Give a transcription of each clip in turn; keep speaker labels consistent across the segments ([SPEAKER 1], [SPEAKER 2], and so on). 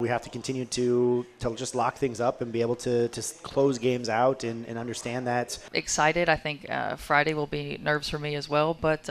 [SPEAKER 1] We have to continue to just lock things up and be able to close games out and understand that.
[SPEAKER 2] Excited. I think Friday will be nerves for me as well, but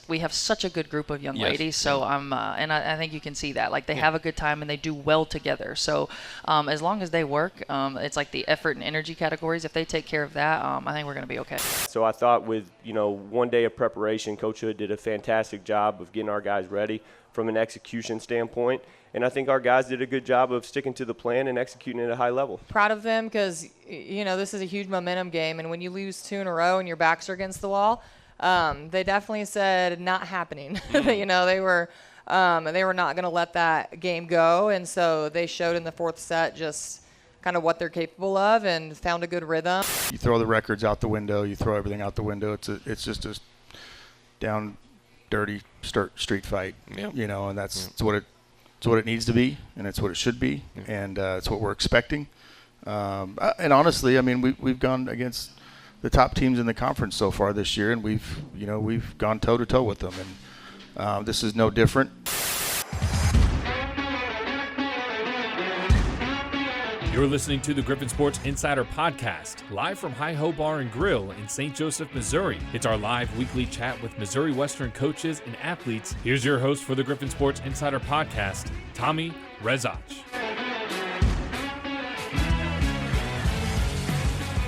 [SPEAKER 2] we have such a good group of young ladies, so I think you can see that. Like, they have a good time and they do well together. So as long as they work, it's like the effort and energy categories. If they take care of that, I think we're going to be okay.
[SPEAKER 3] So I thought with, 1 day of preparation, Coach Hood did a fantastic job of getting our guys ready from an execution standpoint. And I think our guys did a good job of sticking to the plan and executing at a high level.
[SPEAKER 4] Proud of them because, this is a huge momentum game. And when you lose 2 in a row and your backs are against the wall, they definitely said not happening. They were not going to let that game go. And so they showed in the 4th set just kind of what they're capable of and found a good rhythm.
[SPEAKER 5] You throw the records out the window. You throw everything out the window. It's just a down, dirty street fight, and that's what it needs to be, and it's what it should be, and it's what we're expecting. And honestly, I mean, we've gone against the top teams in the conference so far this year, and we've gone toe to toe with them, and this is no different.
[SPEAKER 6] You're listening to the Griffon Sports Insider Podcast, live from Hi-Ho Bar and Grill in St. Joseph, Missouri. It's our live weekly chat with Missouri Western coaches and athletes. Here's your host for the Griffon Sports Insider Podcast, Tommy Rezach.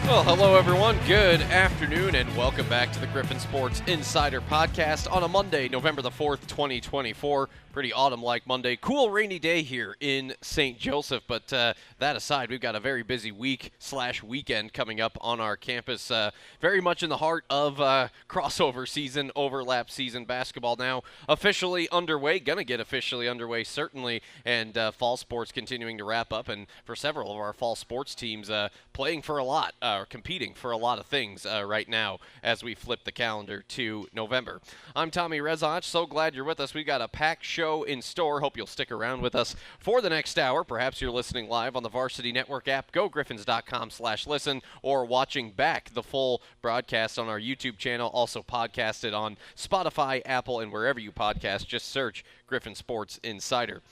[SPEAKER 7] Well, hello everyone. Good afternoon and welcome back to the Griffon Sports Insider Podcast on a Monday, November the 4th, 2024. Pretty autumn-like Monday. Cool rainy day here in St. Joseph, but that aside, we've got a very busy week/weekend coming up on our campus. Very much in the heart of crossover season, overlap season basketball now officially underway. Gonna get officially underway certainly, and fall sports continuing to wrap up, and for several of our fall sports teams playing for a lot, or competing for a lot of things right now as we flip the calendar to November. I'm Tommy Rezach. So glad you're with us. We've got a packed show in store. Hope you'll stick around with us for the next hour. Perhaps you're listening live on the Varsity Network app, gogriffons.com/listen, or watching back the full broadcast on our YouTube channel, also podcasted on Spotify, Apple, and wherever you podcast. Just search Griffon Sports Insider.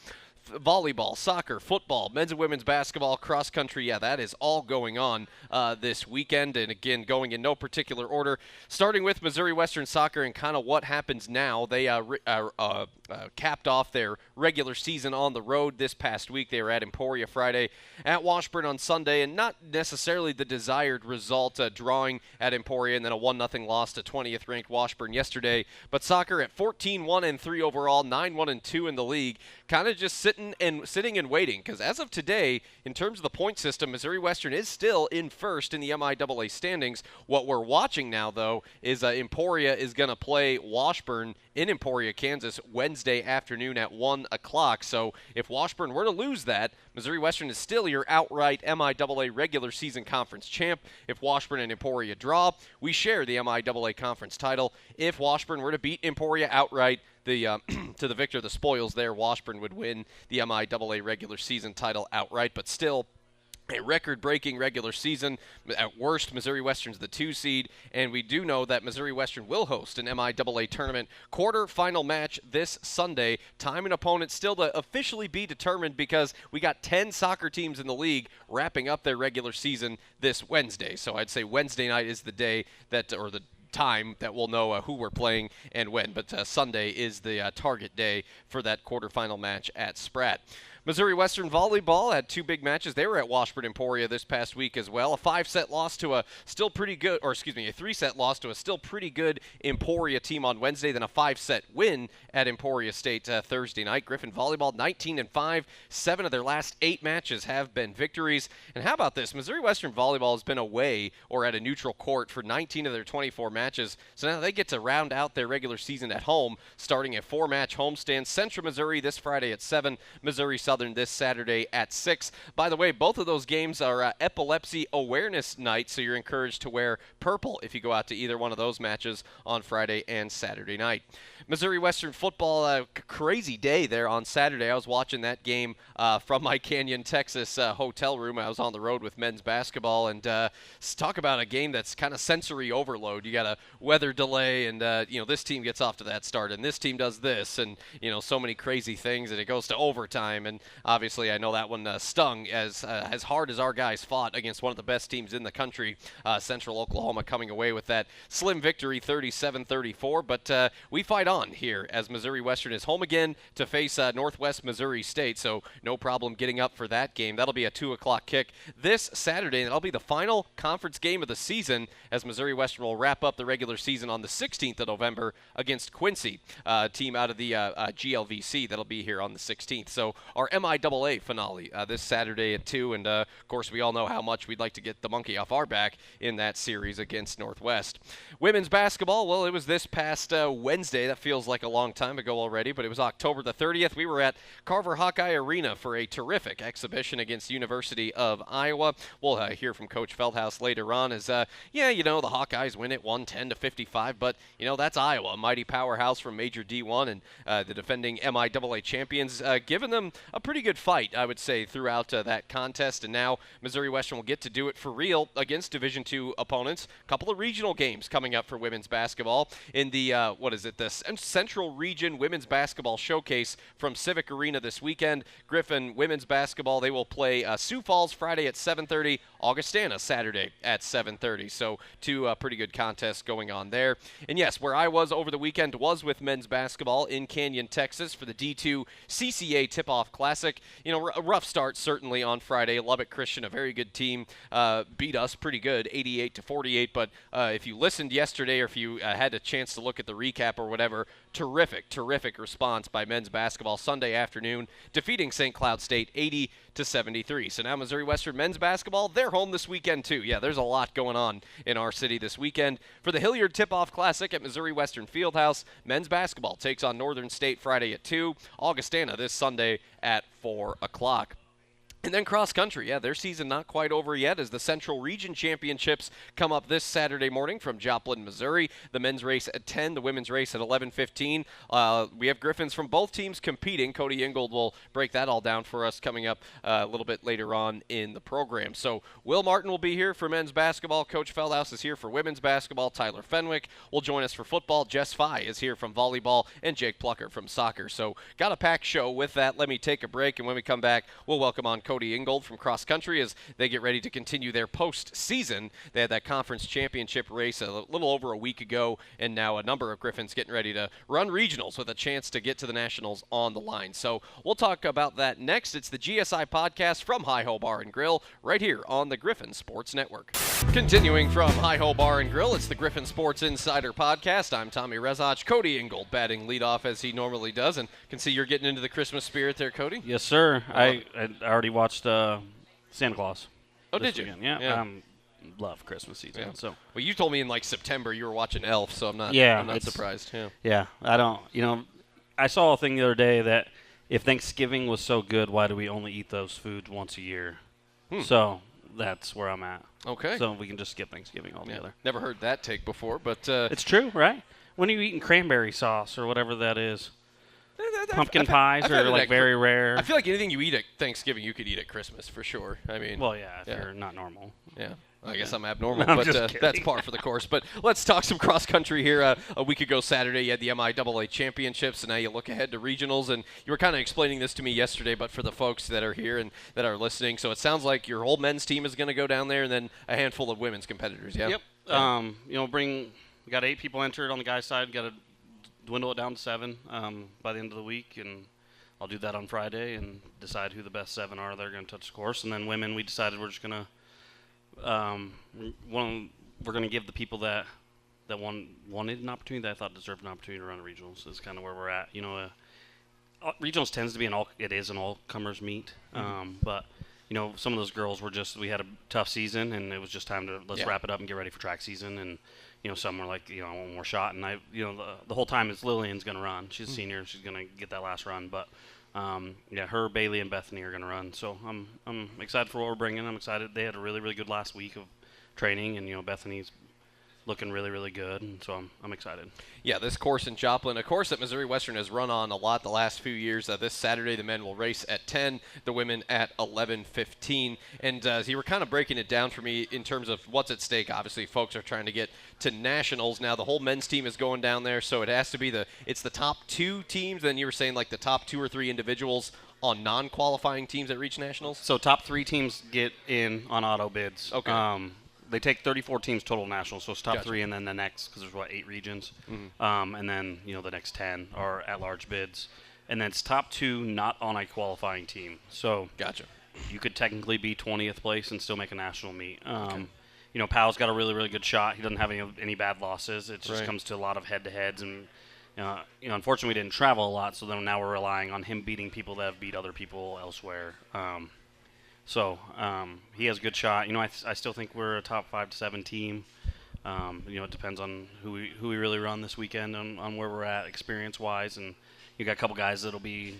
[SPEAKER 7] Volleyball, soccer, football, men's and women's basketball, cross country, that is all going on this weekend, and again, going in no particular order, starting with Missouri Western soccer and kind of what happens now. They capped off their regular season on the road this past week. They were at Emporia Friday, at Washburn on Sunday, and not necessarily the desired result, drawing at Emporia and then a 1-0 loss to 20th ranked Washburn yesterday. But soccer at 14-1-3 overall, 9-1-2 in the league, kind of just sitting and waiting, because as of today, in terms of the point system, Missouri Western is still in first in the MIAA standings. What we're watching now, though, is Emporia is going to play Washburn in Emporia, Kansas, Wednesday afternoon at 1 o'clock. So if Washburn were to lose that, Missouri Western is still your outright MIAA regular season conference champ. If Washburn and Emporia draw, we share the MIAA conference title. If Washburn were to beat Emporia outright, to the victor of the spoils there, Washburn would win the MIAA regular season title outright, but still a record-breaking regular season. At worst, Missouri Western's the 2 seed, and we do know that Missouri Western will host an MIAA tournament quarter-final match this Sunday. Time and opponent still to officially be determined, because we got 10 soccer teams in the league wrapping up their regular season this Wednesday. So I'd say Wednesday night is the day that, or the time that we'll know who we're playing and when, but Sunday is the target day for that quarterfinal match at Spratt. Missouri Western volleyball had 2 big matches. They were at Washburn Emporia this past week as well. A 5-set loss to a still pretty good, a 3-set loss to a still pretty good Emporia team on Wednesday, then a 5-set win at Emporia State Thursday night. Griffon volleyball 19-5. 7 of their last 8 matches have been victories. And how about this? Missouri Western volleyball has been away or at a neutral court for 19 of their 24 matches. So now they get to round out their regular season at home, starting a 4-match homestand. Central Missouri this Friday at 7. Missouri Southern this Saturday at 6. By the way, both of those games are epilepsy awareness night, so you're encouraged to wear purple if you go out to either one of those matches on Friday and Saturday night. Missouri Western football, crazy day there on Saturday. I was watching that game from my Canyon, Texas hotel room. I was on the road with men's basketball, and talk about a game that's kind of sensory overload. You got a weather delay, and this team gets off to that start, and this team does this, and so many crazy things, and it goes to overtime, and and obviously I know that one stung as hard as our guys fought against one of the best teams in the country, Central Oklahoma, coming away with that slim victory 37-34. But we fight on here as Missouri Western is home again to face Northwest Missouri State, so no problem getting up for that game. That'll be a 2 o'clock kick this Saturday, and that'll be the final conference game of the season as Missouri Western will wrap up the regular season on the 16th of November against Quincy, team out of the GLVC. That'll be here on the 16th. So our MIAA finale this Saturday at 2, and of course we all know how much we'd like to get the monkey off our back in that series against Northwest. Women's basketball, well, it was this past Wednesday. That feels like a long time ago already, but it was October the 30th. We were at Carver Hawkeye Arena for a terrific exhibition against University of Iowa. We'll hear from Coach Feldhaus later on as, the Hawkeyes win it 110-55, but, that's Iowa, a mighty powerhouse from Major D1, and the defending MIAA champions, giving them a pretty good fight, I would say, throughout that contest, and now Missouri Western will get to do it for real against Division II opponents. A couple of regional games coming up for women's basketball in the, the Central Region Women's Basketball Showcase from Civic Arena this weekend. Griffon women's basketball, they will play Sioux Falls Friday at 7:30, Augustana Saturday at 7:30. So two pretty good contests going on there. And yes, where I was over the weekend was with men's basketball in Canyon, Texas for the D2 CCA Tip-Off Classic. A rough start certainly on Friday. Lubbock Christian, a very good team, beat us pretty good, 88-48. But if you listened yesterday or if you had a chance to look at the recap or whatever, terrific response by men's basketball Sunday afternoon, defeating St. Cloud State 80-73. So now Missouri Western men's basketball, they're home this weekend too. Yeah, there's a lot going on in our city this weekend. For the Hilliard Tip-Off Classic at Missouri Western Fieldhouse, men's basketball takes on Northern State Friday at 2, Augustana this Sunday at 4 o'clock. And then cross country, their season not quite over yet as the Central Region Championships come up this Saturday morning from Joplin, Missouri. The men's race at 10, the women's race at 11:15. We have Griffins from both teams competing. Cody Ingold will break that all down for us coming up a little bit later on in the program. So Will Martin will be here for men's basketball. Coach Feldhaus is here for women's basketball. Tyler Fenwick will join us for football. Jess Fye is here from volleyball, and Jake Plocher from soccer. So got a packed show. With that, let me take a break, and when we come back, we'll welcome on Cody Ingold from cross country as they get ready to continue their postseason. They had that conference championship race a little over a week ago, and now a number of Griffins getting ready to run regionals with a chance to get to the nationals on the line. So we'll talk about that next. It's the GSI podcast from Hi-Ho Bar and Grill right here on the Griffon Sports Network. Continuing from Hi-Ho Bar and Grill, it's the Griffon Sports Insider Podcast. I'm Tommy Rezach. Cody Ingold batting leadoff as he normally does, and can see you're getting into the Christmas spirit there, Cody.
[SPEAKER 8] Yes, sir. I already watched Santa Claus.
[SPEAKER 7] Oh, did you?
[SPEAKER 8] Weekend. Yeah. Love Christmas season.
[SPEAKER 7] Yeah.
[SPEAKER 8] So.
[SPEAKER 7] Well, you told me in like September you were watching Elf, so I'm not surprised.
[SPEAKER 8] Yeah. I don't. I saw a thing the other day that if Thanksgiving was so good, why do we only eat those foods once a year? So that's where I'm at.
[SPEAKER 7] Okay.
[SPEAKER 8] So we can just skip Thanksgiving altogether.
[SPEAKER 7] Yeah. Never heard that take before, but
[SPEAKER 8] it's true, right? When are you eating cranberry sauce or whatever that is? Pumpkin pies are like very rare.
[SPEAKER 7] I feel like anything you eat at Thanksgiving, you could eat at Christmas for sure. I mean,
[SPEAKER 8] well, yeah, if you're not normal.
[SPEAKER 7] Yeah. I guess I'm abnormal, but that's par for the course. But let's talk some cross country here. A week ago Saturday, you had the MIAA championships, and now you look ahead to regionals. And you were kind of explaining this to me yesterday, but for the folks that are here and that are listening, so it sounds like your whole men's team is going to go down there, and then a handful of women's competitors. Yeah.
[SPEAKER 8] Yep. We got 8 people entered on the guys' side. Got to dwindle it down to 7 by the end of the week, and I'll do that on Friday and decide who the best 7 are that are going to touch the course. And then women, we decided we're just going to we're going to give the people that wanted an opportunity, that I thought deserved an opportunity to run regionals. Is kind of where we're at. Regionals tends to be an all-comers meet, but some of those girls were we had a tough season, and it was just time to wrap it up and get ready for track season. And some were like, I want one more shot. And the whole time is Lillian's going to run. She's a senior. She's going to get that last run. But her, Bailey, and Bethany are going to run. So I'm excited for what we're bringing. I'm excited. They had a really, really good last week of training, and Bethany's looking really, really good, and so I'm excited.
[SPEAKER 7] Yeah, this course in Joplin, a course that Missouri Western has run on a lot the last few years. This Saturday, the men will race at 10, the women at 11:15. And you were kind of breaking it down for me in terms of what's at stake. Obviously, folks are trying to get to nationals. Now, the whole men's team is going down there, so it has to be it's the top 2 teams. Then you were saying like the top 2 or 3 individuals on non-qualifying teams that reach nationals?
[SPEAKER 8] So top 3 teams get in on auto bids.
[SPEAKER 7] Okay.
[SPEAKER 8] They take 34 teams total nationals, so it's top
[SPEAKER 7] Gotcha.
[SPEAKER 8] 3 and then the next, because there's, 8 regions.
[SPEAKER 7] Mm-hmm.
[SPEAKER 8] And then, the next 10 are at-large bids. And then it's top 2 not on a qualifying team. So
[SPEAKER 7] Gotcha.
[SPEAKER 8] you could technically be 20th place and still make a national meet. Powell's got a really, really good shot. He doesn't have any bad losses. It just comes to a lot of head-to-heads. And, unfortunately, we didn't travel a lot, so then now we're relying on him beating people that have beat other people elsewhere. So he has a good shot. I still think we're a top 5 to 7 team. It depends on who we really run this weekend on where we're at experience-wise. And you got a couple guys that'll be,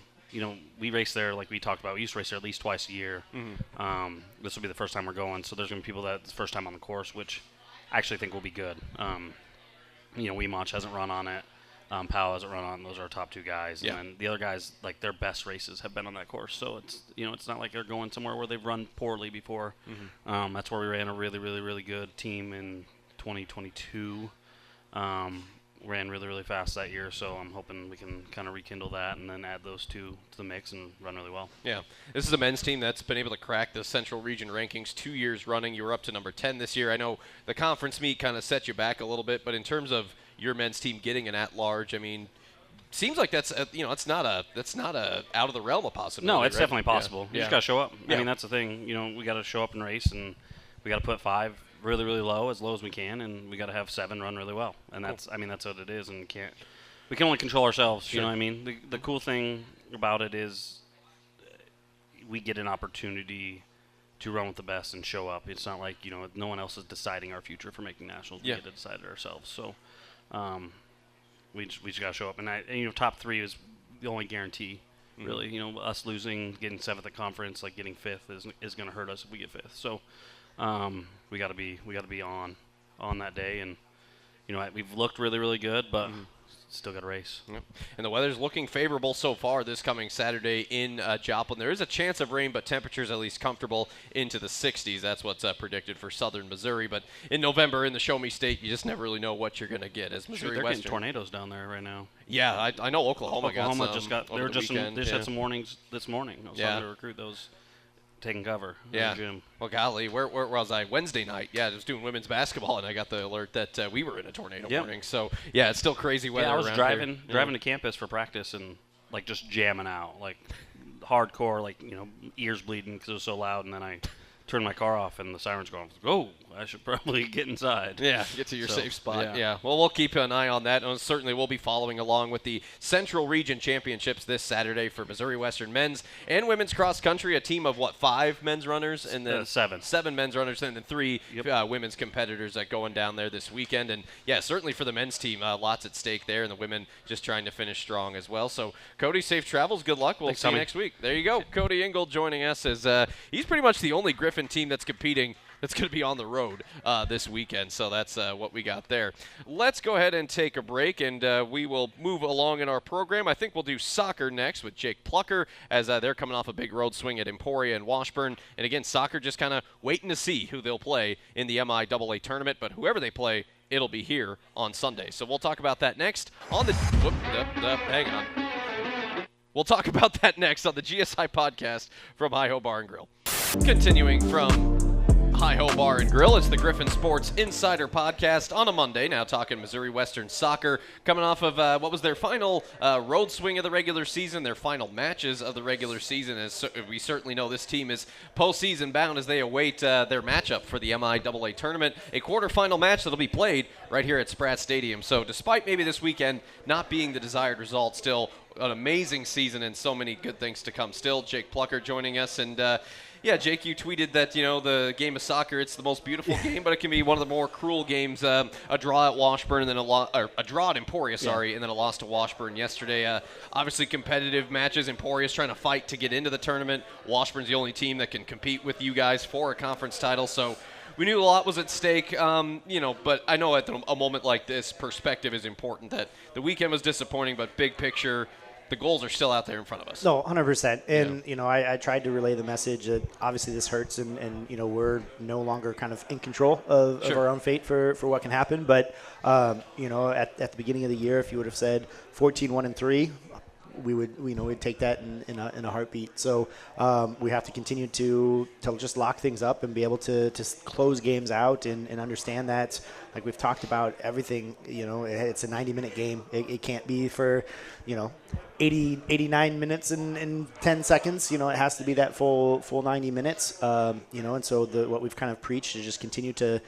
[SPEAKER 8] we race there like we talked about. We used to race there at least twice a year.
[SPEAKER 7] Mm-hmm.
[SPEAKER 8] This will be the first time we're going. So there's going to be people that's first time on the course, which I actually think will be good. Weemach hasn't run on it. Powell hasn't run on. Those are our top 2 guys.
[SPEAKER 7] Yeah.
[SPEAKER 8] And then the other guys, like their best races have been on that course. So it's, it's not like they're going somewhere where they've run poorly before.
[SPEAKER 7] Mm-hmm.
[SPEAKER 8] That's where we ran a really, really, really good team in 2022. Ran really, really fast that year. So I'm hoping we can kind of rekindle that and then add those 2 to the mix and run really well.
[SPEAKER 7] Yeah. This is a men's team that's been able to crack the Central Region rankings 2 years running. You were up to number 10 this year. I know the conference meet kind of set you back a little bit, but in terms of your men's team getting an at-large, seems like that's it's not a out of the realm of possibility.
[SPEAKER 8] No, it's
[SPEAKER 7] right?
[SPEAKER 8] definitely possible. You just got to show up.
[SPEAKER 7] Yeah.
[SPEAKER 8] That's the thing. We got to show up and race, and we got to put 5 really, really low as we can, and we got to have 7 run really well. And that's what it is. And we can only control ourselves.
[SPEAKER 7] Sure.
[SPEAKER 8] You know what I mean? The cool thing about it is we get an opportunity to run with the best and show up. It's not like no one else is deciding our future for making nationals. We get to decide it ourselves. So. We just got to show up, and top 3 is the only guarantee, really. Us losing, getting 7th at conference, like getting 5th is going to hurt us if we get 5th. So, we got to be on that day, and we've looked really, really good, but still got a race.
[SPEAKER 7] Yep. And the weather's looking favorable so far this coming Saturday in Joplin. There is a chance of rain, but temperatures at least comfortable into the 60s. That's what's predicted for southern Missouri. But in November, in the Show Me State, you just never really know what you're going to get. As Missouri
[SPEAKER 8] they're
[SPEAKER 7] Western,
[SPEAKER 8] getting tornadoes down there right now.
[SPEAKER 7] Yeah, I know Oklahoma
[SPEAKER 8] just got. They just had some warnings this morning. I was trying to recruit those. Taking cover in the gym.
[SPEAKER 7] Well, golly, where was I? Wednesday night. Yeah, I was doing women's basketball, and I got the alert that we were in a tornado warning. So, yeah, it's still crazy weather.
[SPEAKER 8] Yeah, I was
[SPEAKER 7] around
[SPEAKER 8] driving to campus for practice and, just jamming out. Hardcore, ears bleeding because it was so loud. And then I turned my car off, and the siren's going, oh, I should probably get inside.
[SPEAKER 7] Yeah, get to your safe spot. Yeah. Well, we'll keep an eye on that, and certainly we'll be following along with the Central Region Championships this Saturday for Missouri Western men's and women's cross country. A team of 5 men's runners, and then
[SPEAKER 8] 7
[SPEAKER 7] men's runners, and then 3 women's competitors going down there this weekend. And yeah, certainly for the men's team, lots at stake there, and the women just trying to finish strong as well. So, Cody, safe travels. Good luck. We'll see you next week. There you go. Cody Ingold joining us as he's pretty much the only Griffon team that's competing that's going to be on the road this weekend. So that's what we got there. Let's go ahead and take a break, and we will move along in our program. I think we'll do soccer next with Jake Plocher, as they're coming off a big road swing at Emporia and Washburn. And again, soccer just kind of waiting to see who they'll play in the MIAA tournament. But whoever they play, it'll be here on Sunday. So we'll talk about that next on the hang on. We'll talk about that next on the GSI podcast from Hi-Ho Bar and Grill. Continuing from Hi-Ho Bar and Grill, it's the Griffon Sports Insider Podcast on a Monday. Now talking Missouri Western soccer, coming off of what was their final road swing of the regular season, their final matches of the regular season. As we certainly know, this team is postseason bound as they await their matchup for the MIAA tournament, a quarterfinal match that'll be played right here at Spratt Stadium. So despite maybe this weekend not being the desired result, still an amazing season and so many good things to come still. Jake Plocher joining us, and yeah, Jake, you tweeted that, the game of soccer, it's the most beautiful game, but it can be one of the more cruel games. A draw at Washburn, and then a draw at Emporia, and then a loss to Washburn yesterday. Obviously competitive matches. Emporia's trying to fight to get into the tournament. Washburn's the only team that can compete with you guys for a conference title, so we knew a lot was at stake, but I know at a moment like this, perspective is important. That the weekend was disappointing, but big picture, the goals are still out there in front of us.
[SPEAKER 1] No, 100%. And, I tried to relay the message that obviously this hurts and we're no longer kind of in control of our own fate for what can happen. But, at the beginning of the year, if you would have said 14-1-3, we'd take that in a heartbeat. So we have to continue to just lock things up and be able to close games out and understand that, like we've talked about, everything, it's a 90-minute game. It can't be for, 89 minutes and 10 seconds. It has to be that full 90 minutes. And so what we've kind of preached is just continue to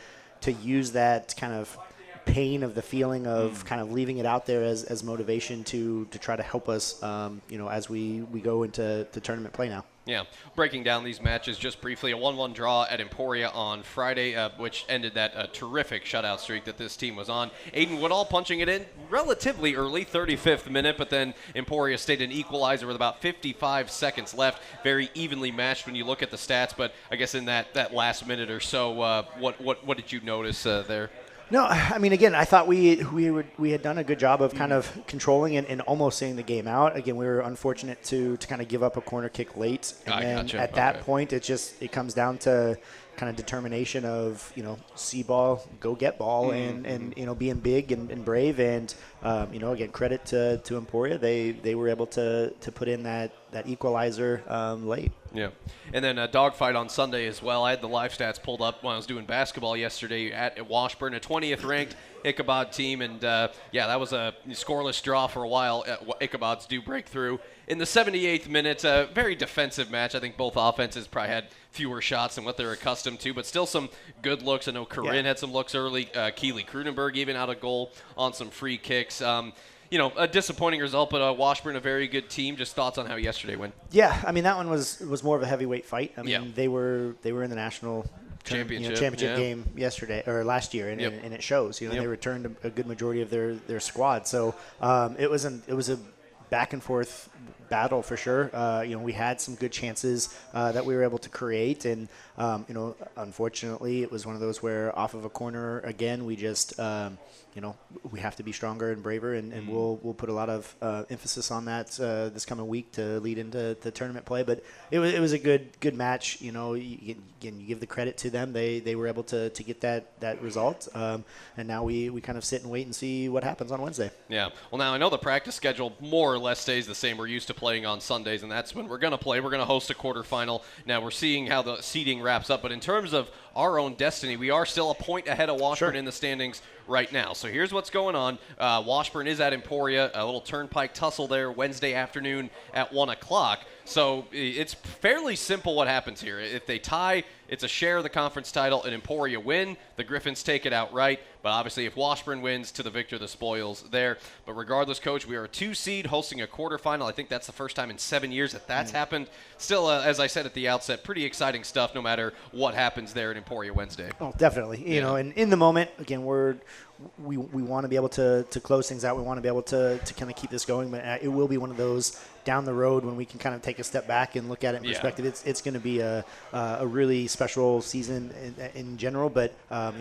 [SPEAKER 1] use that kind of pain of the feeling of kind of leaving it out there as motivation to try to help us, as we go into the tournament play now.
[SPEAKER 7] Yeah, breaking down these matches just briefly, a 1-1 draw at Emporia on Friday, which ended that terrific shutout streak that this team was on. Aiden Woodall punching it in relatively early, 35th minute, but then Emporia stayed an equalizer with about 55 seconds left. Very evenly matched when you look at the stats, but I guess in that last minute or so, what did you notice there?
[SPEAKER 1] No, I mean, again, I thought we had done a good job of kind of controlling and almost seeing the game out. Again, we were unfortunate to kind of give up a corner kick late, and then at that point, it comes down to kind of determination of see ball, go get ball, and being big and brave, and again, credit to Emporia, they were able to put in that equalizer late.
[SPEAKER 7] Yeah, and then a dogfight on Sunday as well. I had the live stats pulled up when I was doing basketball yesterday at Washburn, a 20th ranked Ichabod team, and that was a scoreless draw for a while. Ichabod's do break through in the 78th minute. A very defensive match. I think both offenses probably had fewer shots than what they're accustomed to, but still some good looks. I know Corinne had some looks early. Keely Krudenberg even out a goal on some free kicks. A disappointing result, but Washburn, a very good team. Just thoughts on how yesterday went?
[SPEAKER 1] Yeah, I mean, that one was more of a heavyweight fight. I mean, they were in the national championship game yesterday or last year, and it shows. They returned a good majority of their squad. So it was a back and forth battle for sure. We had some good chances that we were able to create, and unfortunately, it was one of those where off of a corner again, we just we have to be stronger and braver, and we'll put a lot of emphasis on that this coming week to lead into the tournament play. But it was a good match. You give the credit to them. They were able to get that result, and now we kind of sit and wait and see what happens on Wednesday.
[SPEAKER 7] Yeah. Well, now I know the practice schedule more or less stays the same. We're used to playing on Sundays, and that's when we're going to play. We're going to host a quarterfinal. Now we're seeing how the seeding wraps up, but in terms of our own destiny, we are still a point ahead of Washburn in the standings right now. So here's what's going on. Washburn is at Emporia, a little turnpike tussle there Wednesday afternoon at 1 o'clock. So it's fairly simple what happens here. If they tie, it's a share of the conference title, and Emporia win, the Griffins take it outright. But obviously, if Washburn wins, to the victor, the spoils there. But regardless, Coach, we are a 2 seed hosting a quarterfinal. I think that's the first time in 7 years that's happened. Still, as I said at the outset, pretty exciting stuff no matter what happens there at Emporia Wednesday.
[SPEAKER 1] Oh, definitely. And in the moment, again, we want to be able to close things out. We want to be able to kind of keep this going. But it will be one of those down the road when we can kind of take a step back and look at it in perspective. It's going to be a really special season in general, but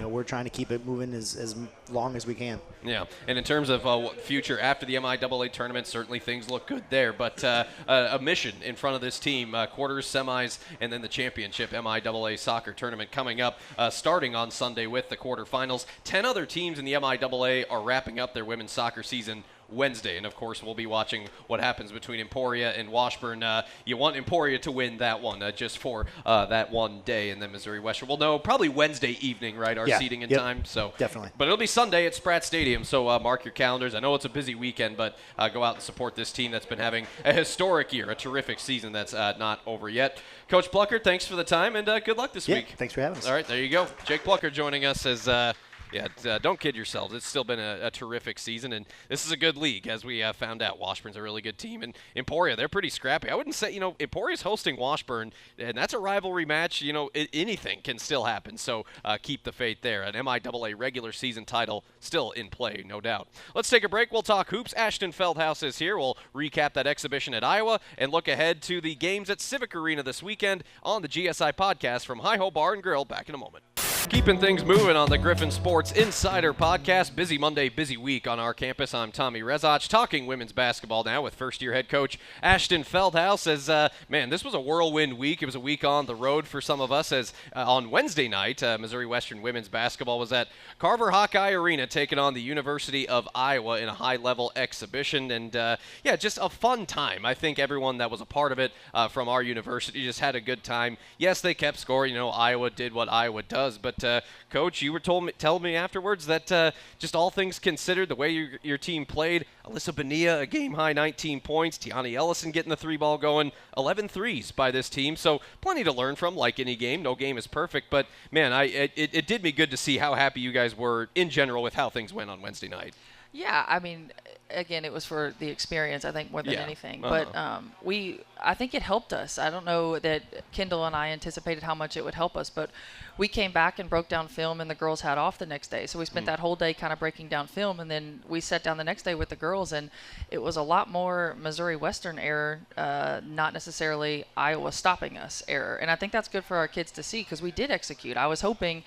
[SPEAKER 1] we're trying to keep it moving as long as we can.
[SPEAKER 7] Yeah, and in terms of future after the MIAA tournament, certainly things look good there, but a mission in front of this team, quarters, semis, and then the championship MIAA soccer tournament coming up, starting on Sunday with the quarterfinals. 10 other teams in the MIAA are wrapping up their women's soccer season Wednesday, and of course we'll be watching what happens between Emporia and Washburn. You want Emporia to win that one just for that one day, and then Missouri Western. We'll know probably Wednesday evening, right? Our seating and time. So
[SPEAKER 1] definitely.
[SPEAKER 7] But it'll be Sunday at Spratt Stadium, so mark your calendars. I know it's a busy weekend, but go out and support this team that's been having a historic year, a terrific season that's not over yet. Coach Plocher, thanks for the time, and good luck this week.
[SPEAKER 1] Thanks for having us.
[SPEAKER 7] All right, there you go. Jake Plocher joining us as don't kid yourselves. It's still been a terrific season, and this is a good league, as we found out. Washburn's a really good team, and Emporia, they're pretty scrappy. I wouldn't say, Emporia's hosting Washburn, and that's a rivalry match. Anything can still happen, so keep the faith there. An MIAA regular season title still in play, no doubt. Let's take a break. We'll talk hoops. Ashton Feldhaus is here. We'll recap that exhibition at Iowa and look ahead to the games at Civic Arena this weekend on the GSI podcast from Hi-Ho Bar and Grill. Back in a moment. Keeping things moving on the Griffon Sports Insider Podcast. Busy Monday, busy week on our campus. I'm Tommy Rezach, talking women's basketball now with first-year head coach Ashton Feldhaus. As man, this was a whirlwind week. It was a week on the road for some of us. As on Wednesday night, Missouri Western women's basketball was at Carver Hawkeye Arena, taking on the University of Iowa in a high-level exhibition. And yeah, just a fun time. I think everyone that was a part of it from our university just had a good time. Yes, they kept score. You know, Iowa did what Iowa does, but Coach, you were telling me afterwards that just all things considered, the way your team played, Alyssa Bonilla, a game-high 19 points, Tiani Ellison getting the three-ball going, 11 threes by this team, so plenty to learn from, like any game. No game is perfect, but, man, it did me good to see how happy you guys were in general with how things went on Wednesday night.
[SPEAKER 2] Yeah, I mean, again, it was for the experience, I think, more than anything. But I think it helped us. I don't know that Kendall and I anticipated how much it would help us, but we came back and broke down film, and the girls had off the next day. So we spent that whole day kind of breaking down film, and then we sat down the next day with the girls, and it was a lot more Missouri Western error, not necessarily Iowa stopping us error. And I think that's good for our kids to see because we did execute. I was hoping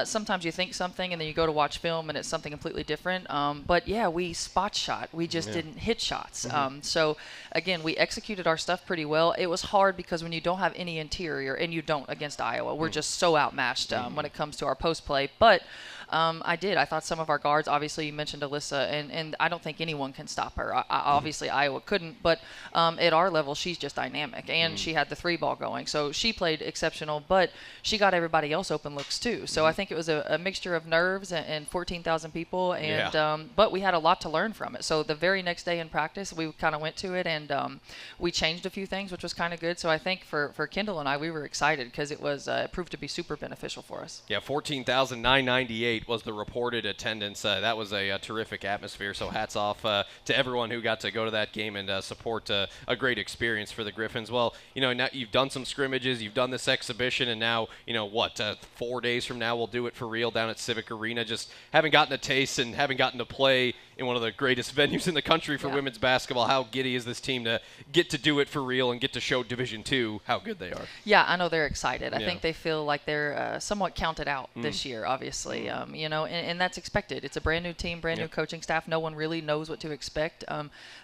[SPEAKER 2] sometimes you think something, and then you go to watch film, and it's something completely different. But, yeah, we spot shot. We just didn't hit shots. So, again, we executed our stuff pretty well. It was hard because when you don't have any interior, and you don't against Iowa, we're just so outmatched when it comes to our post play. But I thought some of our guards, obviously you mentioned Alyssa, and I don't think anyone can stop her. Obviously Iowa couldn't, but at our level, she's just dynamic, and she had the three ball going. So she played exceptional, but she got everybody else open looks too. So I think it was a mixture of nerves and 14,000 people, and but we had a lot to learn from it. So the very next day in practice, we kind of went to it, and we changed a few things, which was kind of good. So I think for Kendall and I, we were excited because it was it proved to be super beneficial for us.
[SPEAKER 7] Yeah, 14,998 was the reported attendance. That was a terrific atmosphere, so hats off to everyone who got to go to that game and support a great experience for the Griffins. Well, you know, now you've done some scrimmages, you've done this exhibition, and now, you know, 4 days from now we'll do it for real down at Civic Arena. Just haven't gotten a taste and haven't gotten to play in one of the greatest venues in the country for women's basketball. How giddy is this team to get to do it for real and get to show Division II how good they are?
[SPEAKER 2] Yeah, I know they're excited. I think they feel like they're somewhat counted out this year, obviously. You know, and that's expected. It's a brand new team, brand new coaching staff. No one really knows what to expect.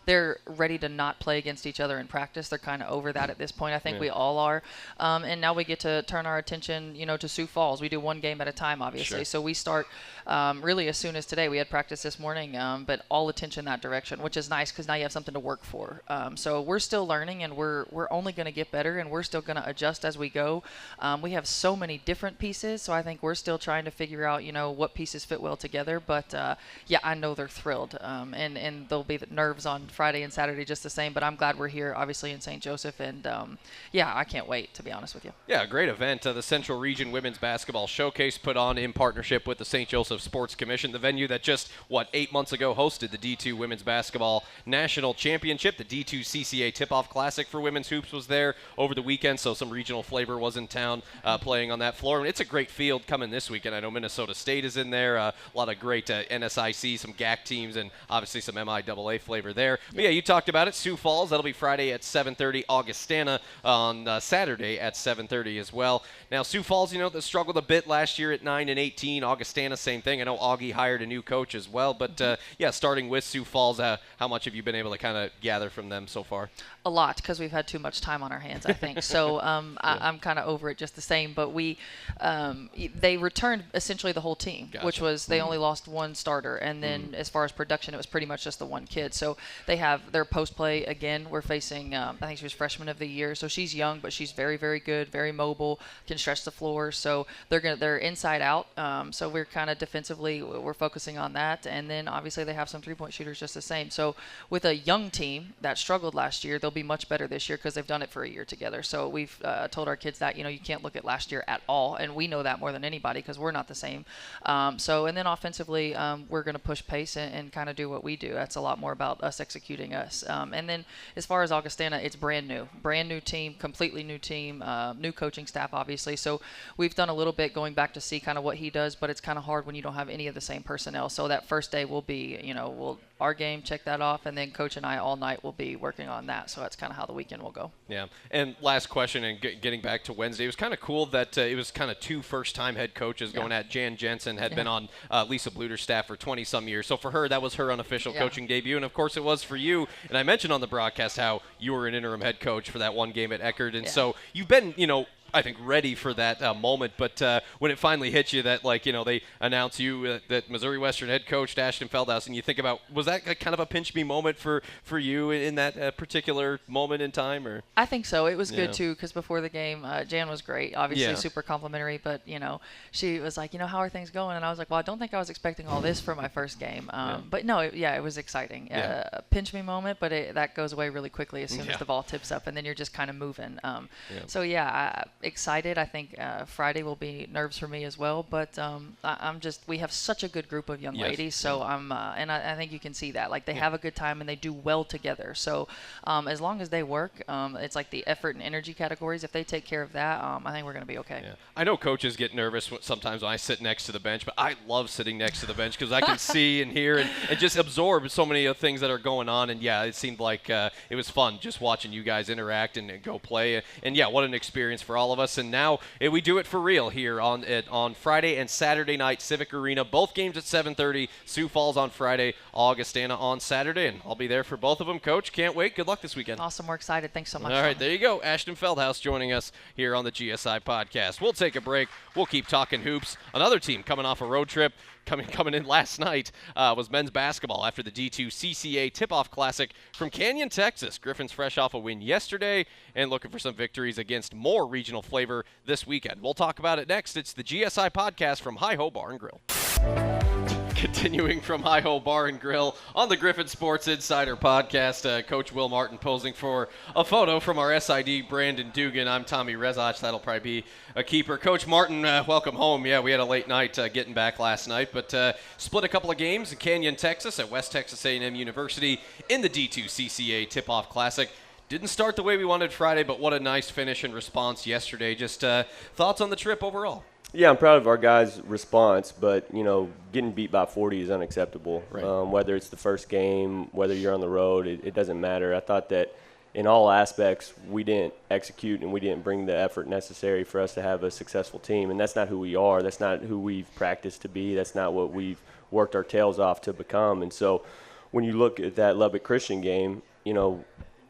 [SPEAKER 2] They're ready to not play against each other in practice. They're kind of over that at this point. I think we all are. And now we get to turn our attention, you know, to Sioux Falls. We do one game at a time, obviously. So we start really as soon as today. We had practice this morning, but all attention that direction, which is nice because now you have something to work for. So we're still learning, and we're only going to get better, and we're still going to adjust as we go. We have so many different pieces, so I think we're still trying to figure out, you know, what pieces fit well together. But I know they're thrilled, and there'll be the nerves on Friday and Saturday just the same. But I'm glad we're here, obviously, in St. Joseph, and I can't wait, to be honest with you.
[SPEAKER 7] Yeah, great event. The Central Region Women's Basketball Showcase put on in partnership with the St. Joseph Sports Commission, the venue that just 8 months ago hosted the D2 Women's Basketball National Championship. The D2 CCA Tip-Off Classic for women's hoops was there over the weekend, so some regional flavor was in town playing on that floor. And it's a great field coming this weekend. I know Minnesota State is in there. A lot of great NSIC, some GAC teams, and obviously some MIAA flavor there. But yeah, you talked about it. Sioux Falls, that'll be Friday at 7:30. Augustana on Saturday at 7:30 as well. Now, Sioux Falls, you know, they struggled a bit last year at 9-18. Augustana, same thing. I know Augie hired a new coach as well. But, starting with Sioux Falls, how much have you been able to kind of gather from them so far?
[SPEAKER 2] A lot, because we've had too much time on our hands, I think. So I'm kind of over it just the same. But they returned essentially the whole team, which was they only lost one starter. And then as far as production, it was pretty much just the one kid. So they have their post play again. We're facing, I think she was freshman of the year. So she's young, but she's very, very good, very mobile, can stretch the floor. So they're inside out. So we're kind of defensively, we're focusing on that. And then obviously they have some 3-point shooters just the same. So with a young team that struggled last year, they'll be much better this year because they've done it for a year together. So we've told our kids that, you know, you can't look at last year at all. And we know that more than anybody because we're not the same. And then offensively, we're going to push pace and kind of do what we do. That's a lot more about us executing us. And then as far as Augustana, it's brand new team, completely new team, new coaching staff, obviously. So we've done a little bit going back to see kind of what he does, but it's kind of hard when you don't have any of the same personnel. So that first day will be our game, check that off, and then Coach and I all night will be working on that. So that's kind of how the weekend will go.
[SPEAKER 7] Yeah. And last question, and getting back to Wednesday, it was kind of cool that it was kind of 2 first-time head coaches going at. Jan Jensen had been on Lisa Bluter's staff for 20-some years. So for her, that was her unofficial coaching debut. And, of course, it was for you. And I mentioned on the broadcast how you were an interim head coach for that one game at Eckerd. And so you've been, I think, ready for that moment. But when it finally hit you that, they announce you that Missouri Western head coach Ashton Feldhaus, and you think about, was that kind of a pinch-me moment for you in that particular moment in time? Or
[SPEAKER 2] I think so. It was good, too, because before the game, Jan was great, obviously super complimentary. But, she was like, how are things going? And I was like, well, I don't think I was expecting all this for my first game. But, no, it was exciting. A pinch-me moment, but that goes away really quickly as soon as the ball tips up, and then you're just kind of moving. So, excited. I think Friday will be nerves for me as well, but we have such a good group of young ladies, so and I think you can see that. Like, they have a good time and they do well together. So as long as they work, it's like the effort and energy categories. If they take care of that, I think we're going to be okay. Yeah.
[SPEAKER 7] I know coaches get nervous sometimes when I sit next to the bench, but I love sitting next to the bench because I can see and hear and just absorb so many things that are going on. And it seemed like it was fun just watching you guys interact and go play. And what an experience for all of us. And now we do it for real here on Friday and Saturday night, Civic Arena. Both games at 7:30. Sioux Falls on Friday, Augustana on Saturday, and I'll be there for both of them. Coach, can't wait. Good luck this weekend.
[SPEAKER 2] Awesome. We're excited. Thanks so much.
[SPEAKER 7] All right, there you go. Ashton Feldhaus joining us here on the GSI podcast. We'll take a break. We'll keep talking hoops. Another team coming off a road trip. Coming in last night was men's basketball after the D2 CCA Tip-Off Classic from Canyon, Texas. Griffin's fresh off a win yesterday and looking for some victories against more regional flavor this weekend. We'll talk about it next. It's the GSI podcast from Hi-Ho Bar and Grill. Continuing from Hi-Ho Bar and Grill on the Griffon Sports Insider Podcast, Coach Will Martin posing for a photo from our SID, Brandon Dugan. I'm Tommy Rezach. That'll probably be a keeper. Coach Martin, welcome home. Yeah, we had a late night getting back last night, but split a couple of games in Canyon, Texas at West Texas A&M University in the D2 CCA Tip-Off Classic. Didn't start the way we wanted Friday, but what a nice finish and response yesterday. Just thoughts on the trip overall?
[SPEAKER 3] Yeah, I'm proud of our guys' response, but, getting beat by 40 is unacceptable.
[SPEAKER 7] Right.
[SPEAKER 3] Whether it's the first game, whether you're on the road, it doesn't matter. I thought that in all aspects we didn't execute and we didn't bring the effort necessary for us to have a successful team, and that's not who we are. That's not who we've practiced to be. That's not what we've worked our tails off to become. And so when you look at that Lubbock Christian game,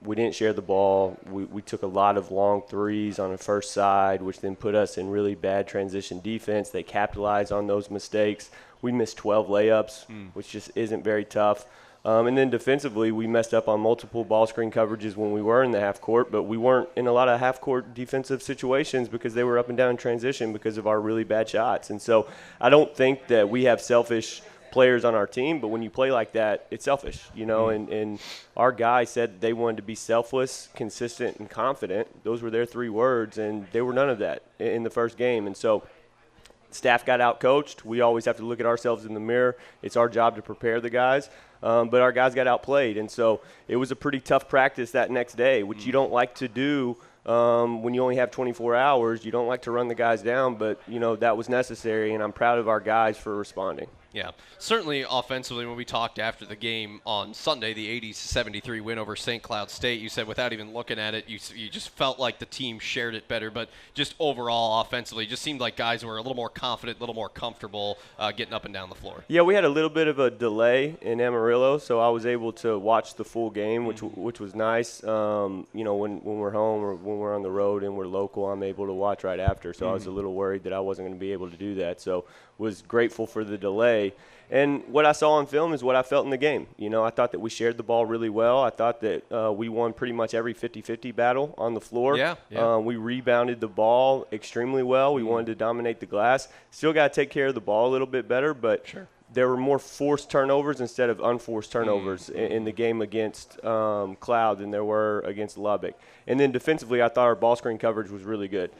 [SPEAKER 3] we didn't share the ball. We took a lot of long threes on the first side, which then put us in really bad transition defense. They capitalized on those mistakes. We missed 12 layups, which just isn't very tough. And then defensively, we messed up on multiple ball screen coverages when we were in the half court, but we weren't in a lot of half court defensive situations because they were up and down transition because of our really bad shots. And so I don't think that we have selfish players on our team, but when you play like that, it's selfish, and our guys said they wanted to be selfless, consistent, and confident. Those were their 3 words, and they were none of that in the first game. And so staff got out-coached. We always have to look at ourselves in the mirror. It's our job to prepare the guys, but our guys got outplayed. And so it was a pretty tough practice that next day, which you don't like to do when you only have 24 hours. You don't like to run the guys down, but, that was necessary, and I'm proud of our guys for responding.
[SPEAKER 7] Yeah, certainly offensively, when we talked after the game on Sunday, the 80-73 win over St. Cloud State, you said without even looking at it, you just felt like the team shared it better. But just overall offensively, it just seemed like guys were a little more confident, a little more comfortable getting up and down the floor.
[SPEAKER 3] Yeah, we had a little bit of a delay in Amarillo, so I was able to watch the full game, which was nice. When we're home or when we're on the road and we're local, I'm able to watch right after. So I was a little worried that I wasn't going to be able to do that. So was grateful for the delay. And what I saw on film is what I felt in the game. I thought that we shared the ball really well. I thought that we won pretty much every 50-50 battle on the floor.
[SPEAKER 7] Yeah.
[SPEAKER 3] We rebounded the ball extremely well. We wanted to dominate the glass. Still got to take care of the ball a little bit better, but there were more forced turnovers instead of unforced turnovers in the game against Cloud than there were against Lubbock. And then defensively, I thought our ball screen coverage was really good.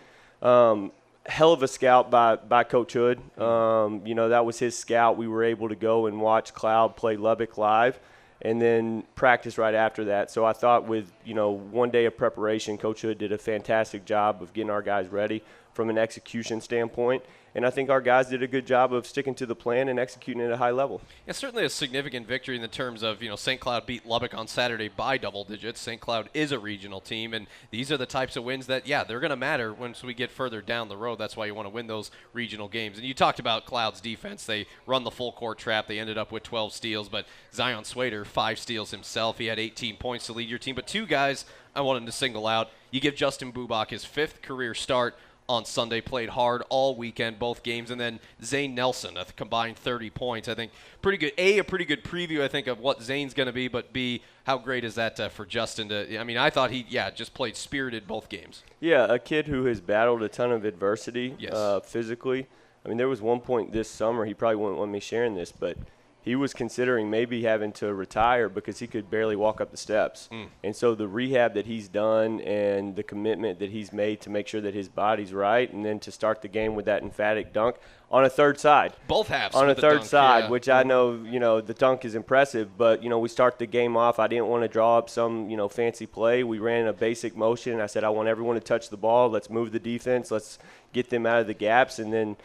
[SPEAKER 3] Hell of a scout by Coach Hood. That was his scout. We were able to go and watch Cloud play Lubbock live and then practice right after that. So I thought with, one day of preparation, Coach Hood did a fantastic job of getting our guys ready from an execution standpoint. And I think our guys did a good job of sticking to the plan and executing at a high level.
[SPEAKER 7] It's certainly a significant victory in the terms of, St. Cloud beat Lubbock on Saturday by double digits. St. Cloud is a regional team, and these are the types of wins that, they're going to matter once we get further down the road. That's why you want to win those regional games. And you talked about Cloud's defense. They run the full court trap. They ended up with 12 steals, but Zion Swader, 5 steals himself. He had 18 points to lead your team. But 2 guys I wanted to single out. You give Justin Bubach his 5th career start on Sunday, played hard all weekend, both games, and then Zane Nelson, a combined 30 points. I think pretty good. A pretty good preview, I think, of what Zane's going to be, but B, how great is that for Justin? I thought he, just played spirited both games.
[SPEAKER 3] Yeah, a kid who has battled a ton of adversity physically. There was one point this summer, he probably wouldn't want me sharing this, but he was considering maybe having to retire because he could barely walk up the steps. And so the rehab that he's done and the commitment that he's made to make sure that his body's right, and then to start the game with that emphatic dunk on a third side.
[SPEAKER 7] Both halves.
[SPEAKER 3] On a third side, which I know, the dunk is impressive, but, we start the game off. I didn't want to draw up some, fancy play. We ran a basic motion. I said, I want everyone to touch the ball. Let's move the defense. Let's get them out of the gaps. And then,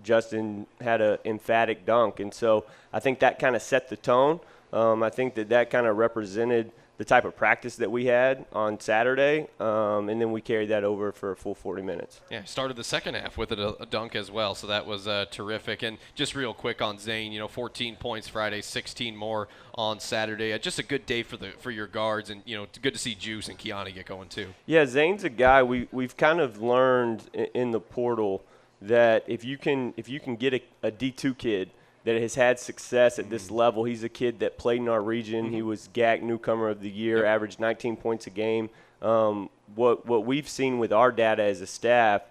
[SPEAKER 3] Justin had an emphatic dunk. And so I think that kind of set the tone. I think that kind of represented the type of practice that we had on Saturday, and then we carried that over for a full 40 minutes.
[SPEAKER 7] Yeah, started the second half with a dunk as well, so that was terrific. And just real quick on Zane, 14 points Friday, 16 more on Saturday. Just a good day for your guards, and good to see Juice and Kiani get going too.
[SPEAKER 3] Yeah, Zane's a guy we've kind of learned in the portal that if you can get a D2 kid that has had success at this level. He's a kid that played in our region. He was GAC Newcomer of the Year, averaged 19 points a game. What we've seen with our data as a staff,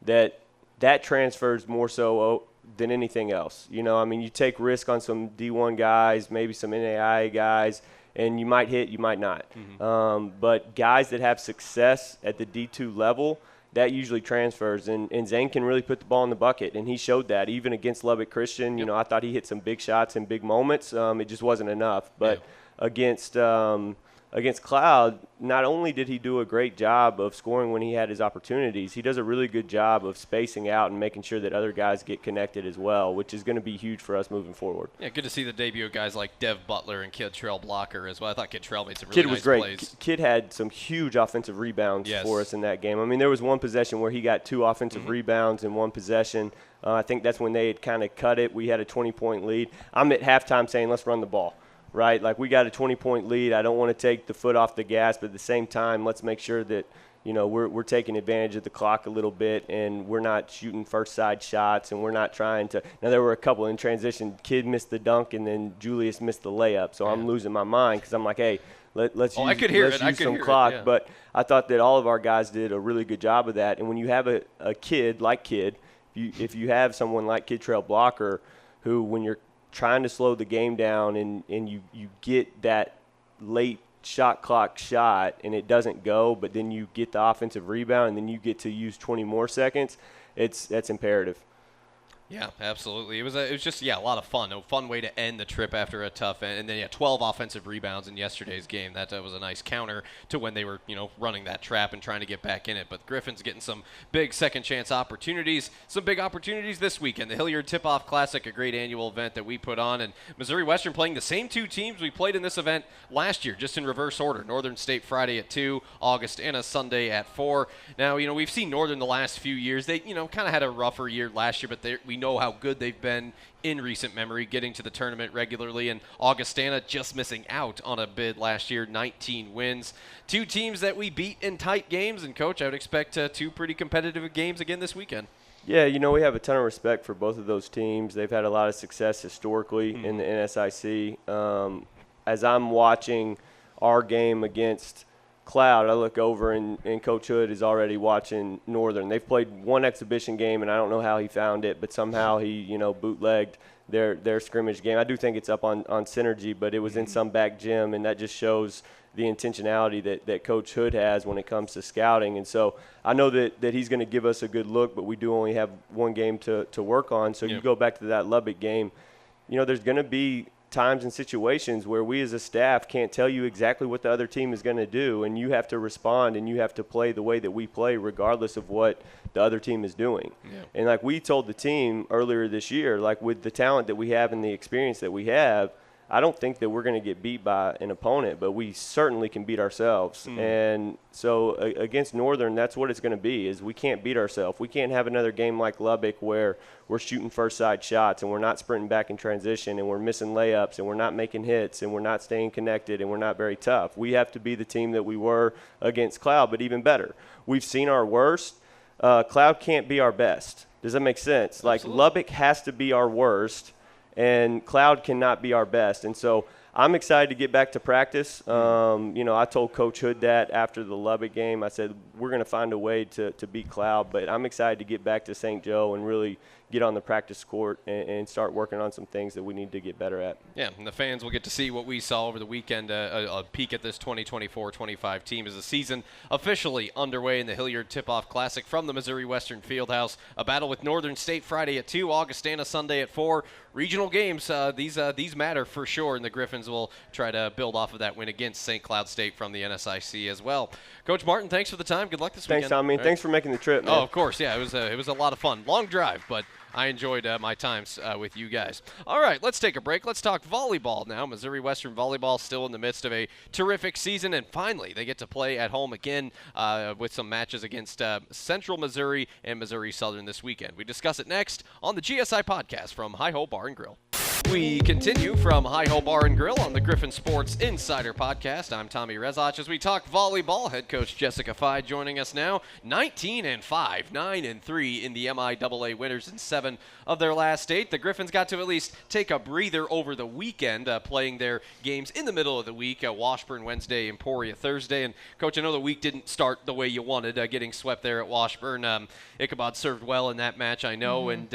[SPEAKER 3] that transfers more so than anything else. You take risk on some D1 guys, maybe some NAIA guys, and you might hit, you might not. But guys that have success at the D2 level, that usually transfers, and Zane can really put the ball in the bucket, and he showed that even against Lubbock Christian. I thought he hit some big shots in big moments. It just wasn't enough. But against Cloud, not only did he do a great job of scoring when he had his opportunities, he does a really good job of spacing out and making sure that other guys get connected as well, which is going to be huge for us moving forward.
[SPEAKER 7] Yeah, good to see the debut of guys like Dev Butler and Kittrell Blocker as well. I thought Kittrell made some really nice plays. Kid was great.
[SPEAKER 3] Kid had some huge offensive rebounds for us in that game. There was one possession where he got 2 offensive rebounds in one possession. I think that's when they had kind of cut it. We had a 20-point lead. I'm at halftime saying, let's run the ball. Right, like we got a 20-point lead. I don't want to take the foot off the gas, but at the same time, let's make sure that we're taking advantage of the clock a little bit, and we're not shooting first side shots, and we're not trying to. Now there were a couple in transition. Kid missed the dunk, and then Julius missed the layup. So I'm losing my mind because I'm like, hey, let's use some clock. But I thought that all of our guys did a really good job of that. And when you have a kid like Kid, if you have someone like Kittrell Blocker, who when you're trying to slow the game down and you get that late shot clock shot and it doesn't go, but then you get the offensive rebound and then you get to use 20 more seconds, that's imperative.
[SPEAKER 7] Yeah, absolutely. It was just a lot of fun. A fun way to end the trip after a tough end. And then 12 offensive rebounds in yesterday's game. That was a nice counter to when they were running that trap and trying to get back in it. But Griffin's getting some big second chance opportunities. Some big opportunities this weekend. The Hilliard Tip-Off Classic, a great annual event that we put on, and Missouri Western playing the same 2 teams we played in this event last year, just in reverse order. Northern State Friday at 2, Augustana Sunday at 4. Now we've seen Northern the last few years. They kind of had a rougher year last year, but we know how good they've been in recent memory, getting to the tournament regularly, and Augustana just missing out on a bid last year, 19 wins. 2 teams that we beat in tight games, and Coach, I would expect 2 pretty competitive games again this weekend.
[SPEAKER 3] Yeah, we have a ton of respect for both of those teams. They've had a lot of success historically in the NSIC. As I'm watching our game against Cloud, I look over and Coach Hood is already watching Northern. They've played one exhibition game, and I don't know how he found it, but somehow he, bootlegged their scrimmage game. I do think it's up on Synergy, but it was in some back gym, and that just shows the intentionality that Coach Hood has when it comes to scouting. And so I know that he's going to give us a good look, but we do only have one game to work on. So you go back to that Lubbock game, there's going to be times and situations where we as a staff can't tell you exactly what the other team is going to do, and you have to respond and you have to play the way that we play regardless of what the other team is doing. Yeah. And like we told the team earlier this year, like with the talent that we have and the experience that we have, I don't think that we're going to get beat by an opponent, but we certainly can beat ourselves. And so against Northern, that's what it's going to be, is we can't beat ourselves. We can't have another game like Lubbock where we're shooting first side shots and we're not sprinting back in transition and we're missing layups and we're not making hits and we're not staying connected and we're not very tough. We have to be the team that we were against Cloud, but even better. We've seen our worst. Cloud can't be our best. Does that make sense? Absolutely. Like Lubbock has to be our worst, and Cloud cannot be our best. And so I'm excited to get back to practice. I told Coach Hood that after the Lubbock game. I said, we're going to find a way to beat Cloud, but I'm excited to get back to St. Joe and really get on the practice court and start working on some things that we need to get better at.
[SPEAKER 7] Yeah, and the fans will get to see what we saw over the weekend, a peek at this 2024-25 team as the season officially underway in the Hilliard Tip-Off Classic from the Missouri Western Fieldhouse. A battle with Northern State Friday at 2, Augustana Sunday at 4. Regional games, these matter for sure, and the Griffins will try to build off of that win against St. Cloud State from the NSIC as well. Coach Martin, thanks for the time. Good luck this weekend.
[SPEAKER 3] Thanks, Tommy. Thanks for making the trip, man.
[SPEAKER 7] Oh, of course. Yeah, it was a lot of fun. Long drive, but I enjoyed my times with you guys. All right, let's take a break. Let's talk volleyball now. Missouri Western volleyball still in the midst of a terrific season, and finally they get to play at home again with some matches against Central Missouri and Missouri Southern this weekend. We discuss it next on the GSI Podcast from Hi-Ho Bar and Grill. We continue from Hi-Ho Bar and Grill on the Griffon Sports Insider Podcast. I'm Tommy Rezach as we talk volleyball. Head coach Jessica Fye joining us now. 19-5, 9-3 in the MIAA winners in 7 of their last 8. The Griffins got to at least take a breather over the weekend, playing their games in the middle of the week. Washburn Wednesday, Emporia Thursday. And Coach, I know the week didn't start the way you wanted, getting swept there at Washburn. Ichabod served well in that match, I know. And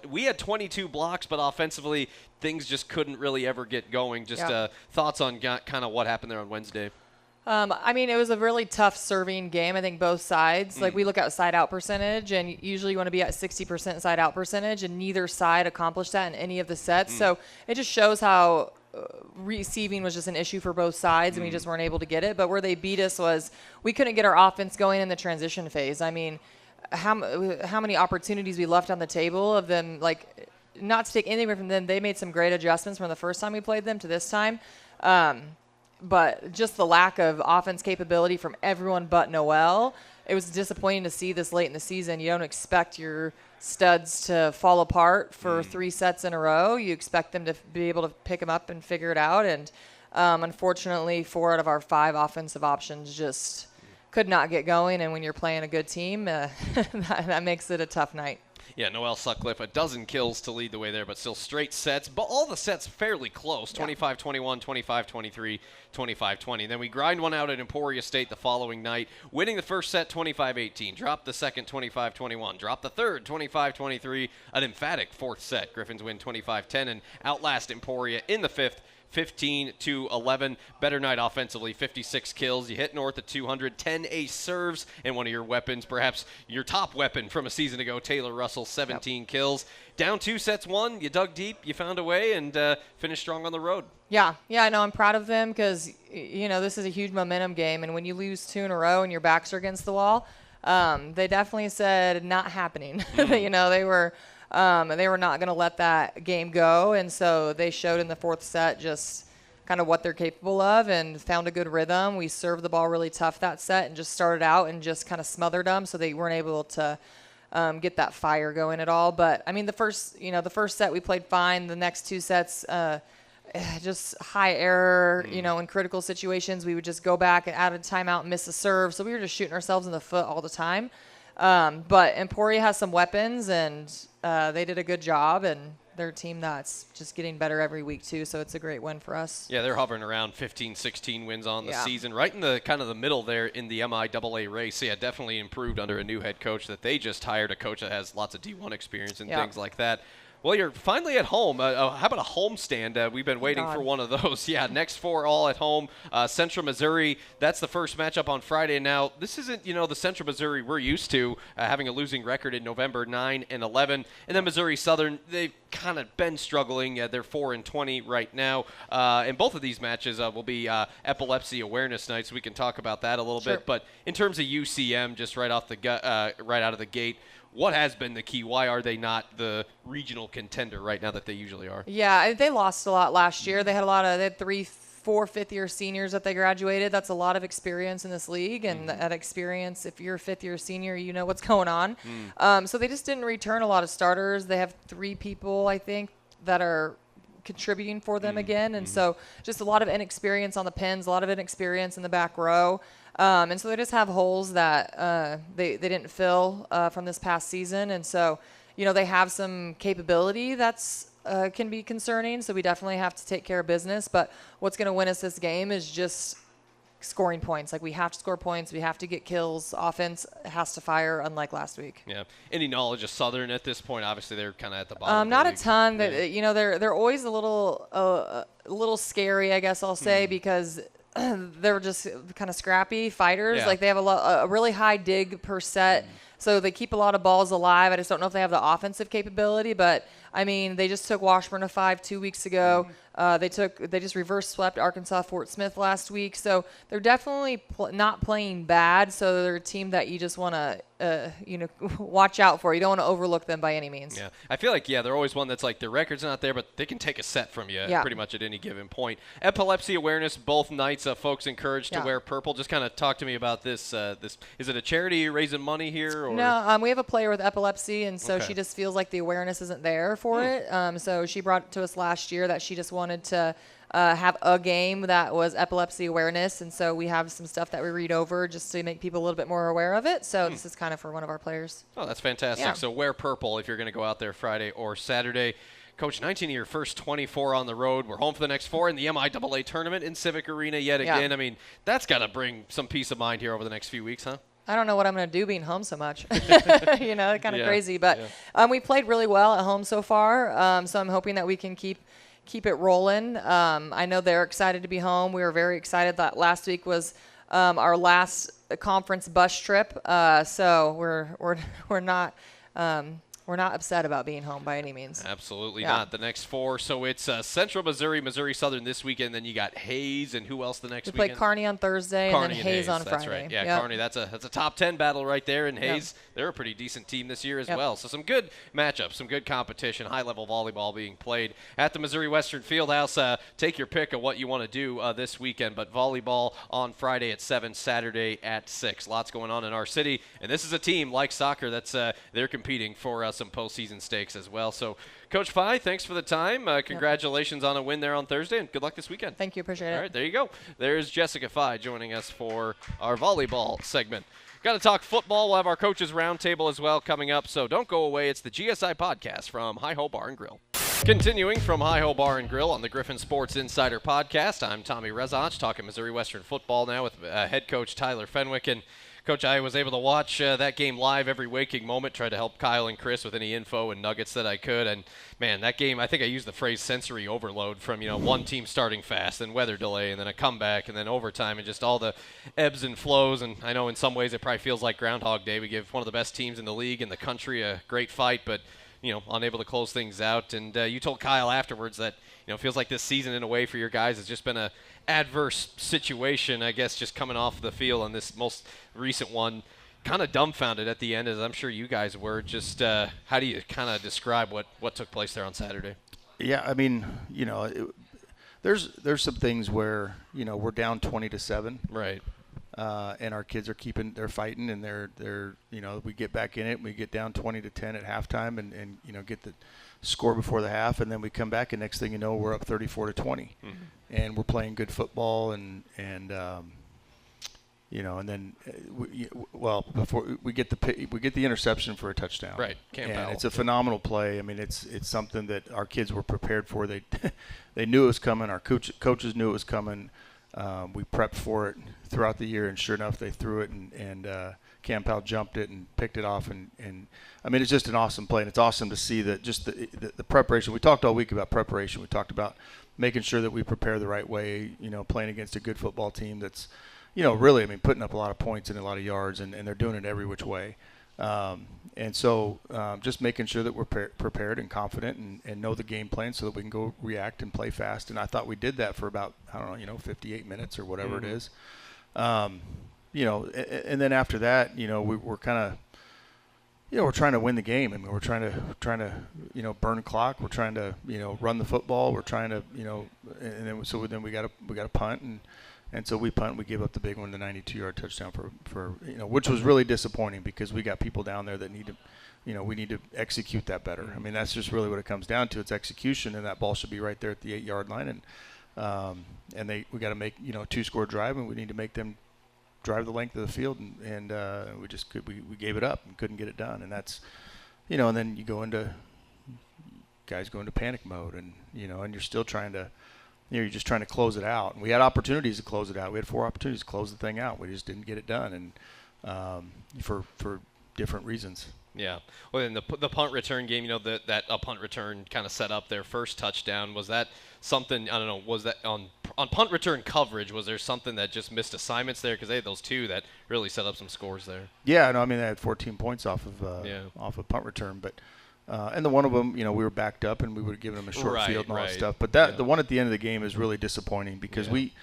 [SPEAKER 7] we had 22 blocks, but offensively things just couldn't really ever get going. Just thoughts on kind of what happened there on Wednesday.
[SPEAKER 4] It was a really tough serving game. I think both sides, like we look at side out percentage, and usually you want to be at 60% side out percentage, and neither side accomplished that in any of the sets. So it just shows how receiving was just an issue for both sides, and we just weren't able to get it. But where they beat us was we couldn't get our offense going in the transition phase. I mean, how many opportunities we left on the table of them, like, not to take anything away from them, they made some great adjustments from the first time we played them to this time. But just the lack of offense capability from everyone but Noel, it was disappointing to see this late in the season. You don't expect your studs to fall apart for 3 sets in a row. You expect them to be able to pick them up and figure it out. And unfortunately, 4 out of our 5 offensive options just could not get going. And when you're playing a good team, that makes it a tough night.
[SPEAKER 7] Yeah, Noel Sutcliffe, a dozen kills to lead the way there, but still straight sets. But all the sets fairly close, 25-21, 25-23, 25-20. Then we grind one out at Emporia State the following night, winning the first set 25-18, dropped the second 25-21, dropped the third 25-23, an emphatic 4th set. Griffins win 25-10 and outlast Emporia in the 5th. 15-11. Better night offensively, 56 kills. You hit north of 200, 10 ace serves, and one of your weapons, perhaps your top weapon from a season ago, Taylor Russell, 17 kills. Down 2 sets, 1. You dug deep, you found a way, and finished strong on the road.
[SPEAKER 4] Yeah, I know. I'm proud of them because, this is a huge momentum game, and when you lose 2 in a row and your backs are against the wall, they definitely said not happening. They were not going to let that game go, and so they showed in the 4th set just kind of what they're capable of and found a good rhythm. We served the ball really tough that set and just started out and just kind of smothered them, so they weren't able to get that fire going at all. But, the first set we played fine. The next 2 sets, just high error, in critical situations. We would just go back and add a timeout and miss a serve, so we were just shooting ourselves in the foot all the time. But Emporia has some weapons, and they did a good job, and they're a team that's just getting better every week too, so it's a great win for us.
[SPEAKER 7] Yeah, they're hovering around 15, 16 wins on the season, right in the kind of the middle there in the MIAA race. So, yeah, definitely improved under a new head coach that they just hired, a coach that has lots of D1 experience and things like that. Well, you're finally at home. How about a homestand? We've been waiting for one of those. Yeah, next 4 all at home. Central Missouri, that's the first matchup on Friday. Now, this isn't, the Central Missouri we're used to, having a losing record in November, 9-11. And then Missouri Southern, they've kind of been struggling. They're 4-20 right now. And both of these matches will be epilepsy awareness nights. So we can talk about that a little bit. But in terms of UCM, just right out of the gate, what has been the key? Why are they not the regional contender right now that they usually are?
[SPEAKER 4] Yeah, they lost a lot last year. They had 3, 4 fifth-year seniors that they graduated. That's a lot of experience in this league, and that experience, if you're a fifth-year senior, you know what's going on. So they just didn't return a lot of starters. They have 3 people, I think, that are contributing for them again, and so just a lot of inexperience on the pins, a lot of inexperience in the back row. And so they just have holes that they didn't fill from this past season. And so, they have some capability that's can be concerning. So we definitely have to take care of business. But what's going to win us this game is just scoring points. Like, we have to score points. We have to get kills. Offense has to fire, unlike last week.
[SPEAKER 7] Yeah. Any knowledge of Southern at this point? Obviously, they're kind of at the bottom.
[SPEAKER 4] Not a ton. They're always a little scary, I guess I'll say, because they're just kind of scrappy fighters.
[SPEAKER 7] Yeah.
[SPEAKER 4] Like, they have a really high dig per set, so they keep a lot of balls alive. I just don't know if they have the offensive capability, but I mean, they just took Washburn to 5 2 weeks ago. They just reverse swept Arkansas Fort Smith last week, so they're definitely not playing bad. So they're a team that you just want to watch out for. You don't want to overlook them by any means.
[SPEAKER 7] Yeah, I feel like they're always one that's like their record's not there, but they can take a set from you pretty much at any given point. Epilepsy awareness both nights. Folks encouraged to wear purple. Just kind of talk to me about this. This is it a charity? You're raising money here? Or?
[SPEAKER 4] No, we have a player with epilepsy, and so she just feels like the awareness isn't there for it. So she brought it to us last year that she just wanted to have a game that was epilepsy awareness, and so we have some stuff that we read over just to make people a little bit more aware of it. So this is kind of for one of our players.
[SPEAKER 7] Oh, that's fantastic. Yeah. So wear purple if you're going to go out there Friday or Saturday. Coach, 19 of your first 24 on the road. We're home for the next 4 in the MIAA tournament in Civic Arena yet again. I mean, that's got to bring some peace of mind here over the next few weeks, huh?
[SPEAKER 4] I don't know what I'm going to do being home so much. Kind of crazy. But we played really well at home so far, so I'm hoping that we can keep it rolling. I know they're excited to be home. We were very excited that last week was our last conference bus trip, so we're not upset about being home by any means.
[SPEAKER 7] Absolutely not. The next 4. So it's Central Missouri, Missouri Southern this weekend. Then you got Hayes, and who else the next weekend?
[SPEAKER 4] We play Kearney on Thursday, and then Hayes on Friday.
[SPEAKER 7] That's right. Yeah, Kearney. That's a top 10 battle right there. And Hayes, they're a pretty decent team this year as well. So some good matchups, some good competition, high-level volleyball being played at the Missouri Western Fieldhouse. Take your pick of what you want to do this weekend. But volleyball on Friday at 7, Saturday at 6. Lots going on in our city. And this is a team like soccer that's they're competing for some postseason stakes as well. So, Coach Phi, thanks for the time. Congratulations on a win there on Thursday, and good luck this weekend.
[SPEAKER 4] Thank you. Appreciate it.
[SPEAKER 7] All right, there you go. There's Jessica Phi joining us for our volleyball segment. Got to talk football. We'll have our coaches roundtable as well coming up, so don't go away. It's the GSI podcast from Hi-Ho Bar and Grill. Continuing from Hi-Ho Bar and Grill on the Griffon Sports Insider Podcast, I'm Tommy Rezach, talking Missouri Western football now with head coach Tyler Fenwick. And Coach, I was able to watch that game live every waking moment, tried to help Kyle and Chris with any info and nuggets that I could. And, man, that game, I think I used the phrase sensory overload from, one team starting fast, then weather delay, and then a comeback, and then overtime, and just all the ebbs and flows. And I know in some ways it probably feels like Groundhog Day. We give one of the best teams in the league, in the country, a great fight, but, unable to close things out. And you told Kyle afterwards that, it feels like this season in a way for your guys has just been a adverse situation, I guess, just coming off the field on this most recent one. Kind of dumbfounded at the end, as I'm sure you guys were. Just how do you kind of describe what took place there on Saturday?
[SPEAKER 5] Yeah, I mean, there's some things where, we're down 20-7.
[SPEAKER 7] Right.
[SPEAKER 5] And our kids are they're fighting, and they're we get back in it, and we get down 20-10 at halftime, and get the score before the half, and then we come back, and next thing you know, we're up 34-20, and we're playing good football, and then before we get the interception for a touchdown,
[SPEAKER 7] right?
[SPEAKER 5] And it's a phenomenal play. I mean, it's something that our kids were prepared for. They knew it was coming. Our coaches knew it was coming. We prepped for it throughout the year, and sure enough, they threw it and Cam Powell jumped it and picked it off. And I mean, it's just an awesome play. And it's awesome to see that just the preparation. We talked all week about preparation. We talked about making sure that we prepare the right way, playing against a good football team that's, really, I mean, putting up a lot of points and a lot of yards, and they're doing it every which way. And so just making sure that we're prepared and confident and know the game plan so that we can go react and play fast. And I thought we did that for about, 58 minutes or whatever it is. And then after that, we're kind of, we're trying to win the game. I mean, we're trying to, burn the clock. We're trying to, run the football. We're trying to, and then we got to punt. And so we punt. We gave up the big one, the 92-yard touchdown for which was really disappointing because we got people down there that need to, we need to execute that better. I mean, that's just really what it comes down to. It's execution, and that ball should be right there at the 8-yard line. And we got to make, a 2-score drive, and we need to make them drive the length of the field, and we gave it up and couldn't get it done. And that's, and then you go into guys go into panic mode, and and you're still trying to. You're just trying to close it out. And we had opportunities to close it out. We had 4 opportunities to close the thing out. We just didn't get it done, and for different reasons.
[SPEAKER 7] Yeah. Well, in the punt return game, that a punt return kind of set up their first touchdown. Was that something, I don't know, was that on punt return coverage, was there something that just missed assignments there? Because they had those 2 that really set up some scores there.
[SPEAKER 5] Yeah, no, I mean, they had 14 points off of punt return, but and the one of them, we were backed up and we would have given them a short field and all that stuff. But the one at the end of the game is really disappointing because we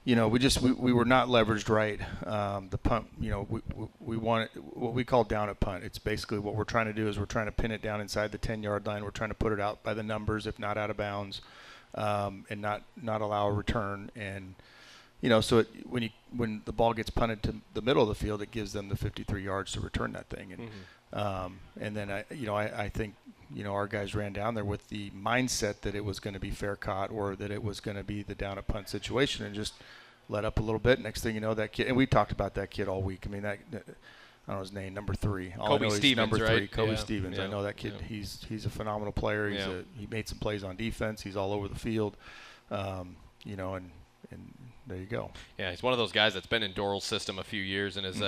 [SPEAKER 5] were not leveraged right. The punt, we want what we call down at punt. It's basically what we're trying to do is we're trying to pin it down inside the 10-yard line. We're trying to put it out by the numbers, if not out of bounds, and not allow a return. And so when the ball gets punted to the middle of the field, it gives them the 53 yards to return that thing. And and then I think our guys ran down there with the mindset that it was going to be fair caught or that it was going to be the down at punt situation and just let up a little bit. Next thing you know, that kid, and we talked about that kid all week. I mean, I don't know his name, number 3.
[SPEAKER 7] Kobe Stevens,
[SPEAKER 5] number 3,
[SPEAKER 7] right?
[SPEAKER 5] Kobe Stevens. Yeah. I know that kid. Yeah. He's a phenomenal player. He made some plays on defense. He's all over the field. And there you go. Yeah,
[SPEAKER 7] he's one of those guys that's been in Doral's system a few years and is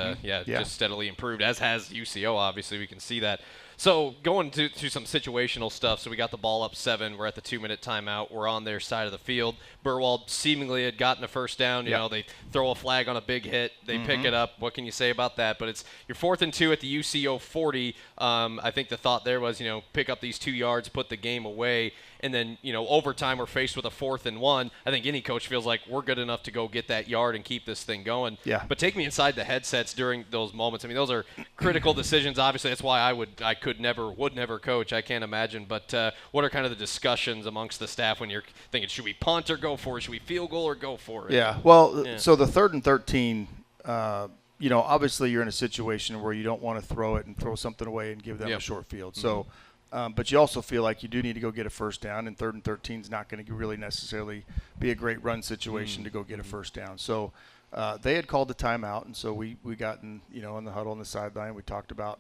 [SPEAKER 7] just steadily improved, as has UCO, obviously. We can see that. So going to some situational stuff. So we got the ball up 7. We're at the 2-minute timeout. We're on their side of the field. Burwald seemingly had gotten a first down. You know, they throw a flag on a big hit. They pick it up. What can you say about that? But it's your 4th and 2 at the UCO 40. I think the thought there was, pick up these 2 yards, put the game away. And then, overtime, we're faced with a 4th and 1. I think any coach feels like we're good enough to go get that yard and keep this thing going.
[SPEAKER 5] Yeah.
[SPEAKER 7] But take me inside the headsets during those moments. I mean, those are critical decisions. Obviously, that's why I would never coach. I can't imagine. But what are kind of the discussions amongst the staff when you're thinking, should we punt or go for it? Should we field goal or go for it?
[SPEAKER 5] Yeah. Well, so the 3rd and 13, obviously you're in a situation where you don't want to throw it and throw something away and give them a short field. So. But you also feel like you do need to go get a first down, and 3rd and 13 is not going to really necessarily be a great run situation to go get a first down. So they had called the timeout, and so we got in the huddle on the sideline. We talked about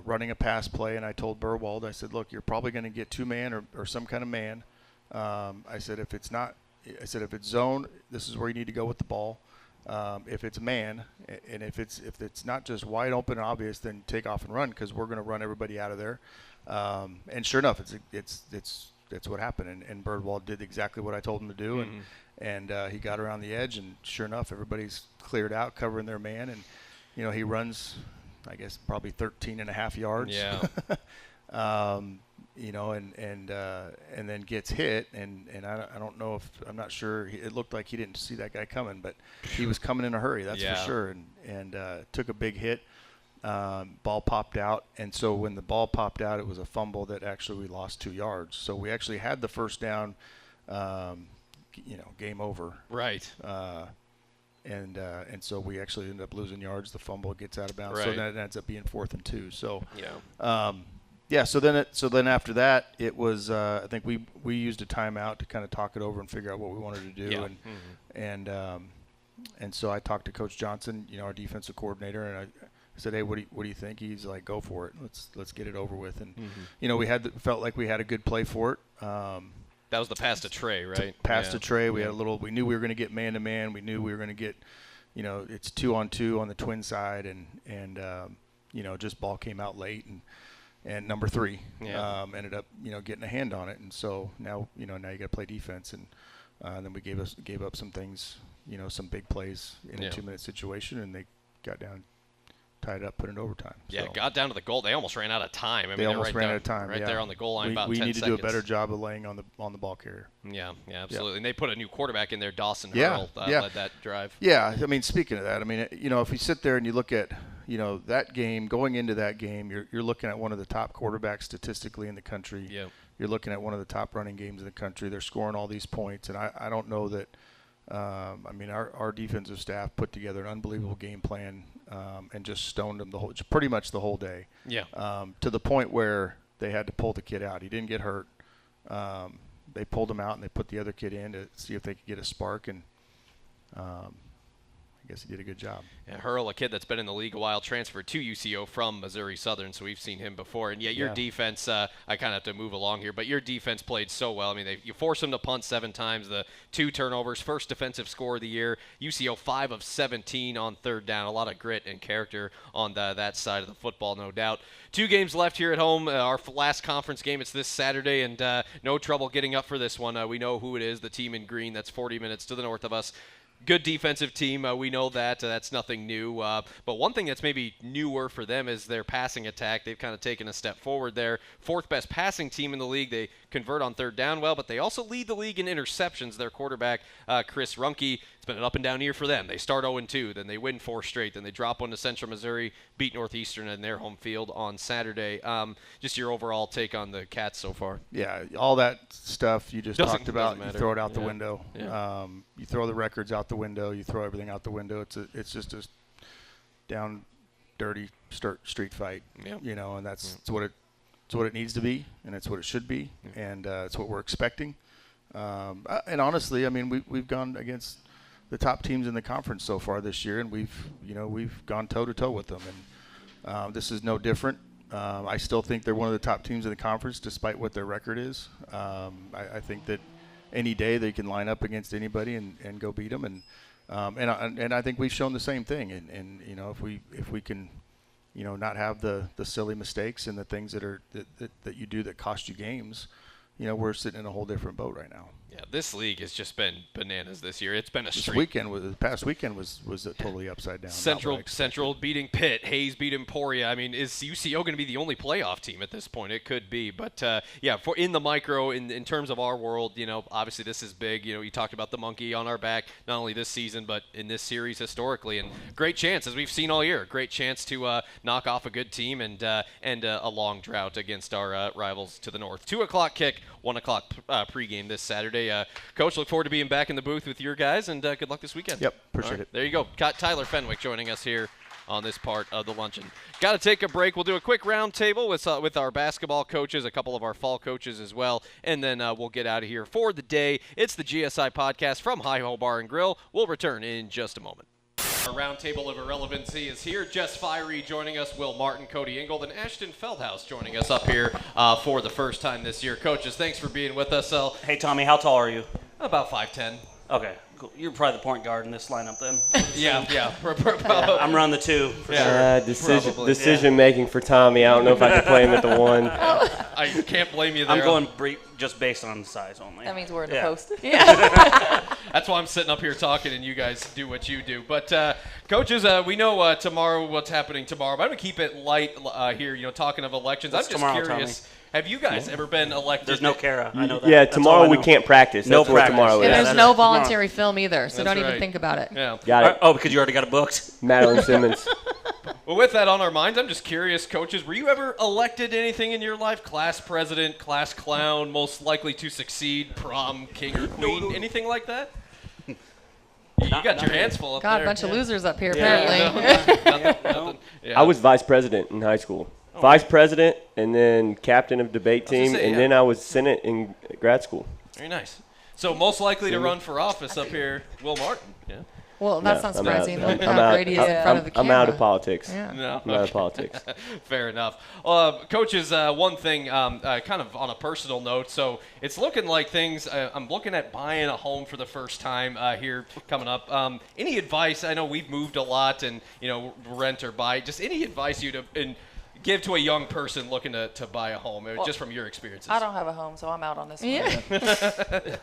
[SPEAKER 5] running a pass play, and I told Burwald, I said, look, you're probably going to get 2-man or some kind of man. I said if it's zone, this is where you need to go with the ball. If it's man, and if it's not just wide open and obvious, then take off and run because we're going to run everybody out of there. And sure enough, that's what happened. And Birdwald did exactly what I told him to do, and he got around the edge, and sure enough, everybody's cleared out, covering their man, and he runs, I guess probably 13.5 yards.
[SPEAKER 7] Yeah.
[SPEAKER 5] And then gets hit, and I don't know if I'm not sure. It looked like he didn't see that guy coming, but he was coming in a hurry. That's for sure, and took a big hit. Ball popped out, and so when the ball popped out, it was a fumble that actually we lost 2 yards. So we actually had the first down, game over.
[SPEAKER 7] Right.
[SPEAKER 5] And so we actually ended up losing yards. The fumble gets out of bounds, so then it ends up being 4th and 2. So So then after that, it was I think we used a timeout to kind of talk it over and figure out what we wanted to do, and so I talked to Coach Johnson, our defensive coordinator, and I said, hey, what do you think? He's like, go for it. Let's get it over with. And we felt like we had a good play for it.
[SPEAKER 7] That was the pass to Trey, right?
[SPEAKER 5] Pass to Trey. We had a little. We knew we were going to get man to man. We knew we were going to get, it's 2-on-2 on the twin side, and just ball came out late, and number 3 ended up getting a hand on it, and so now now you got to play defense, and then we gave up some things, some big plays in a 2-minute situation, and they got down, tied up, put it in overtime.
[SPEAKER 7] Yeah, got down to the goal. They almost ran out of time.
[SPEAKER 5] They almost ran out of time.
[SPEAKER 7] Right there on the goal line. About 10
[SPEAKER 5] we need
[SPEAKER 7] seconds.
[SPEAKER 5] to do a better job of laying on the ball carrier.
[SPEAKER 7] Yeah, absolutely. Yeah. And they put a new quarterback in there, Dawson
[SPEAKER 5] Hurl,
[SPEAKER 7] led that drive.
[SPEAKER 5] Yeah, I mean, speaking of that, I mean, if you sit there and you look at that game, going into that game, you're looking at one of the top quarterbacks statistically in the country.
[SPEAKER 7] Yeah.
[SPEAKER 5] You're looking at one of the top running games in the country. They're scoring all these points, and I don't know that. Our defensive staff put together an unbelievable game plan and just stoned him pretty much the whole day.
[SPEAKER 7] Yeah.
[SPEAKER 5] To the point where they had to pull the kid out. He didn't get hurt. They pulled him out and they put the other kid in to see if they could get a spark, and I guess he did a good job.
[SPEAKER 7] Yeah, Hurl, a kid that's been in the league a while, transferred to UCO from Missouri Southern, so we've seen him before. And your defense, I kind of have to move along here, but your defense played so well. I mean, you forced them to punt 7 times, the 2 turnovers, first defensive score of the year. UCO 5 of 17 on third down. A lot of grit and character on that side of the football, no doubt. 2 games left here at home. Our last conference game, it's this Saturday, and no trouble getting up for this one. We know who it is, the team in green that's 40 minutes to the north of us. Good defensive team. We know that. That's nothing new. But one thing that's maybe newer for them is their passing attack. They've kind of taken a step forward there. 4th best passing team in the league. They convert on third down well, but they also lead the league in interceptions. Their quarterback, Chris Runke, it's been an up and down year for them. They start 0-2, then they win 4 straight, then they drop one to Central Missouri, beat Northeastern in their home field on Saturday. Just your overall take on the Cats so far.
[SPEAKER 5] Yeah, all that stuff you just talked about, you throw it out the window.
[SPEAKER 7] Yeah.
[SPEAKER 5] You throw the records out the window. You throw everything out the window. It's just a down, dirty street fight.
[SPEAKER 7] Yeah.
[SPEAKER 5] And that's what it needs to be, and it's what it should be, and it's what we're expecting. And honestly, I mean, we've gone against the top teams in the conference so far this year, and we've gone toe to toe with them, and this is no different. I still think they're one of the top teams in the conference, despite what their record is. I think that any day they can line up against anybody and go beat them, and I think we've shown the same thing. And if we can, not have the silly mistakes and the things that you do that cost you games, we're sitting in a whole different boat right now.
[SPEAKER 7] Yeah, this league has just been bananas this year. It's been a streak.
[SPEAKER 5] The past weekend was totally upside down.
[SPEAKER 7] Central beating Pitt, Hayes beat Emporia. I mean, is UCO going to be the only playoff team at this point? It could be, but for in the micro, in terms of our world, obviously this is big. You talked about the monkey on our back, not only this season but in this series historically, and great chance, as we've seen all year, great chance to knock off a good team and a long drought against our rivals to the north. 2:00 kick, 1:00 pregame this Saturday. Coach, look forward to being back in the booth with your guys, and good luck this weekend.
[SPEAKER 5] Yep, appreciate it.
[SPEAKER 7] There you go. Tyler Fenwick joining us here on this part of the luncheon. Got to take a break. We'll do a quick round table with our basketball coaches, a couple of our fall coaches as well, and then we'll get out of here for the day. It's the GSI Podcast from Hi-Ho Bar and Grill. We'll return in just a moment. Our roundtable of irrelevancy is here. Jess Fiery joining us, Will Martin, Cody Ingold, and Ashton Feldhaus joining us up here for the first time this year. Coaches, thanks for being with us.
[SPEAKER 9] Hey, Tommy, how tall are you?
[SPEAKER 7] About 5'10".
[SPEAKER 9] Okay, cool. You're probably the point guard in this lineup then.
[SPEAKER 7] Yeah.
[SPEAKER 9] I'm running the 2 for sure.
[SPEAKER 3] Decision making for Tommy. I don't know if I can play him at the 1.
[SPEAKER 7] I can't blame you there.
[SPEAKER 9] I'm going just based on size only.
[SPEAKER 4] That means we're in the post.
[SPEAKER 7] That's why I'm sitting up here talking and you guys do what you do. But coaches, we know tomorrow what's happening tomorrow, but I'm going to keep it light here, talking of elections.
[SPEAKER 9] That's
[SPEAKER 7] I'm just curious.
[SPEAKER 9] Tommy.
[SPEAKER 7] Have you guys ever been elected?
[SPEAKER 9] There's no Kara. I know that.
[SPEAKER 3] Yeah, tomorrow we can't practice.
[SPEAKER 9] No
[SPEAKER 3] That's what tomorrow is.
[SPEAKER 4] And there's no voluntary film either, so
[SPEAKER 7] That's
[SPEAKER 4] don't
[SPEAKER 7] right.
[SPEAKER 4] even think about it.
[SPEAKER 7] Yeah.
[SPEAKER 3] Got it.
[SPEAKER 9] Oh, because you already got it booked?
[SPEAKER 3] Madeline Simmons.
[SPEAKER 7] Well, with that on our minds, I'm just curious, coaches, were you ever elected to anything in your life? Class president, class clown, most likely to succeed, prom king or queen, anything like that? You got your hands full up there.
[SPEAKER 4] God, a bunch of losers up here, apparently.
[SPEAKER 7] Nothing. Yeah.
[SPEAKER 3] I was vice president in high school. Vice president and then captain of debate team, then I was Senate in grad school.
[SPEAKER 7] Very nice. So most likely to run for office up here, Will Martin. Yeah.
[SPEAKER 4] Well, that's not surprising.
[SPEAKER 3] I'm
[SPEAKER 4] how great he is in front of the camera.
[SPEAKER 3] I'm out of politics.
[SPEAKER 4] Yeah.
[SPEAKER 7] No.
[SPEAKER 3] I'm out of politics.
[SPEAKER 7] Fair enough. Coaches, one thing, kind of on a personal note. So it's looking like things. I'm looking at buying a home for the first time here coming up. Any advice? I know we've moved a lot, and rent or buy. Just any advice you'd give to a young person looking to buy a home, just from your experiences?
[SPEAKER 2] I don't have a home, so I'm out on this one.
[SPEAKER 8] Yeah.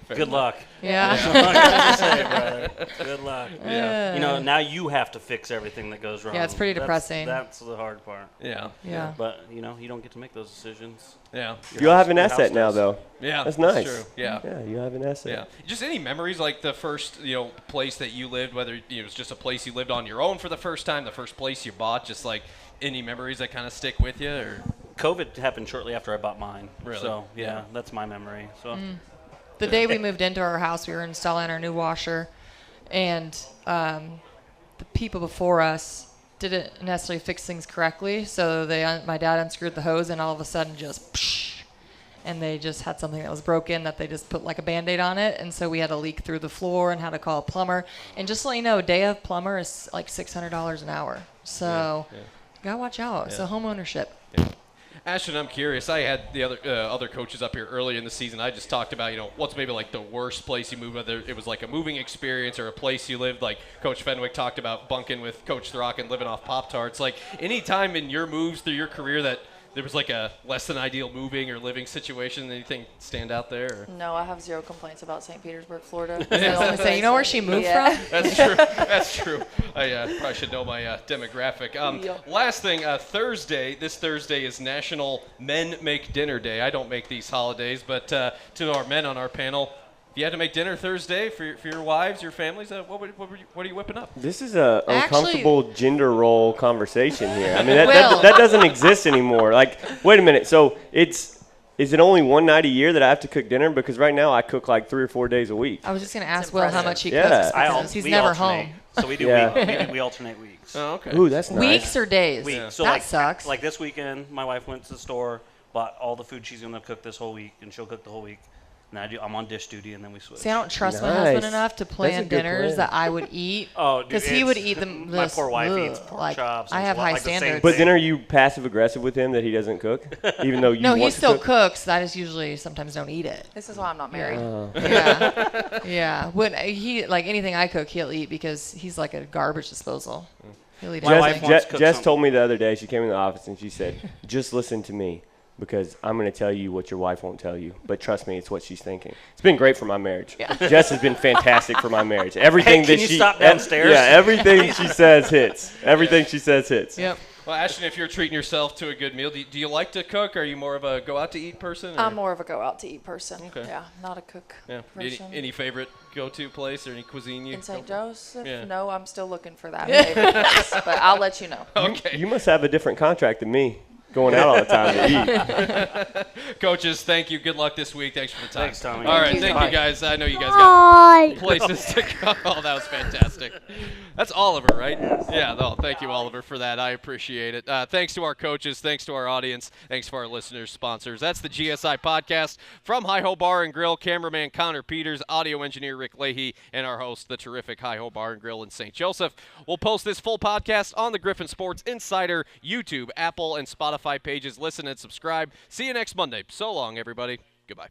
[SPEAKER 8] Good luck.
[SPEAKER 4] Yeah.
[SPEAKER 8] That's what I got to say, brother. Good luck.
[SPEAKER 7] Yeah.
[SPEAKER 8] Now you have to fix everything that goes wrong.
[SPEAKER 4] Yeah, it's pretty depressing.
[SPEAKER 8] That's the hard part.
[SPEAKER 7] Yeah.
[SPEAKER 4] Yeah.
[SPEAKER 8] But, you don't get to make those decisions.
[SPEAKER 7] Yeah.
[SPEAKER 3] You'll have an asset now, though.
[SPEAKER 7] Yeah.
[SPEAKER 3] That's nice.
[SPEAKER 7] True. Yeah.
[SPEAKER 3] Yeah, you have an asset.
[SPEAKER 7] Yeah. Just any memories, like the first, place that you lived, whether it was just a place you lived on your own for the first time, the first place you bought, just like any memories that kind of stick with you? Or
[SPEAKER 8] COVID happened shortly after I bought mine.
[SPEAKER 7] Really?
[SPEAKER 8] So, yeah, that's my memory. So
[SPEAKER 4] The day we moved into our house, we were installing our new washer, and the people before us didn't necessarily fix things correctly. So my dad unscrewed the hose, and all of a sudden just psh, and they just had something that was broken that they just put like a Band-Aid on it. And so we had a leak through the floor and had to call a plumber. And just to let you know, a day of plumber is like $600 an hour. So gotta watch out. It's a home ownership.
[SPEAKER 7] Yeah. Ashton, I'm curious. I had the other coaches up here early in the season. I just talked about, what's maybe like the worst place you moved, whether it was like a moving experience or a place you lived. Like Coach Fenwick talked about bunking with Coach Throck and living off Pop-Tarts. Like any time in your moves through your career that there was like a less than ideal moving or living situation, anything stand out there? Or?
[SPEAKER 2] No, I have zero complaints about St. Petersburg, Florida.
[SPEAKER 4] So you know where she moved from?
[SPEAKER 7] That's true. That's true. I probably should know my demographic. Last thing, this Thursday is National Men Make Dinner Day. I don't make these holidays, but to our men on our panel, if you had to make dinner Thursday for your wives, your families, what are you whipping up?
[SPEAKER 3] This is an uncomfortable gender role conversation here. I mean, that doesn't exist anymore. Like, wait a minute. So is it only one night a year that I have to cook dinner? Because right now I cook like 3 or 4 days a week.
[SPEAKER 4] I was just going to ask Will how much he cooks because he's never home.
[SPEAKER 8] So we do we alternate weeks.
[SPEAKER 7] Oh, okay.
[SPEAKER 3] Ooh, that's nice.
[SPEAKER 4] Weeks or days?
[SPEAKER 8] Weeks.
[SPEAKER 7] Yeah.
[SPEAKER 8] So
[SPEAKER 4] that sucks.
[SPEAKER 8] Like this weekend, my wife went to the store, bought all the food she's going to cook this whole week, and she'll cook the whole week. And I'm on dish duty, and then we switch.
[SPEAKER 4] See, I don't trust my husband enough to plan dinners that I would eat.
[SPEAKER 8] Because
[SPEAKER 4] he would eat them.
[SPEAKER 8] My poor wife eats pork chops.
[SPEAKER 4] I have high standards.
[SPEAKER 3] But then are you passive aggressive with him that he doesn't cook, even though you?
[SPEAKER 4] No, he
[SPEAKER 3] want
[SPEAKER 4] still
[SPEAKER 3] to cook?
[SPEAKER 4] cooks. I just usually sometimes don't eat it.
[SPEAKER 2] This is why I'm not married.
[SPEAKER 4] Yeah. When he like anything I cook, he'll eat because he's like a garbage disposal. He'll eat
[SPEAKER 3] Jess told me the other day. She came in the office and she said, "Just listen to me." Because I'm going to tell you what your wife won't tell you. But trust me, it's what she's thinking. It's been great for my marriage. Yeah. Jess has been fantastic for my marriage. Everything
[SPEAKER 8] can you stop downstairs?
[SPEAKER 3] Yeah, everything she says hits. Everything she says hits.
[SPEAKER 4] Yep.
[SPEAKER 7] Well, Ashton, if you're treating yourself to a good meal, do you like to cook? Are you more of a go-out-to-eat person? Or?
[SPEAKER 2] I'm more of a go-out-to-eat person.
[SPEAKER 7] Okay.
[SPEAKER 2] Yeah, not a cook person.
[SPEAKER 7] Any favorite go-to place or any cuisine you
[SPEAKER 2] in St. Joseph?
[SPEAKER 7] Yeah.
[SPEAKER 2] No, I'm still looking for that favorite place, but I'll let you know.
[SPEAKER 7] Okay.
[SPEAKER 3] You must have a different contract than me. Going out all the time to eat.
[SPEAKER 7] Coaches, thank you. Good luck this week. Thanks for the time.
[SPEAKER 8] Thanks, Tommy.
[SPEAKER 7] All right, thank you guys. I know you guys got places to go. Oh, that was fantastic. That's Oliver, right? Yeah. No, thank you, Oliver, for that. I appreciate it. Thanks to our coaches. Thanks to our audience. Thanks to our listeners, sponsors. That's the GSI podcast from Hi-Ho Bar and Grill. Cameraman Connor Peters, audio engineer Rick Leahy, and our host, the terrific Hi-Ho Bar and Grill in St. Joseph. We'll post this full podcast on the Griffon Sports Insider YouTube, Apple, and Spotify pages. Listen and subscribe. See you next Monday. So long, everybody. Goodbye.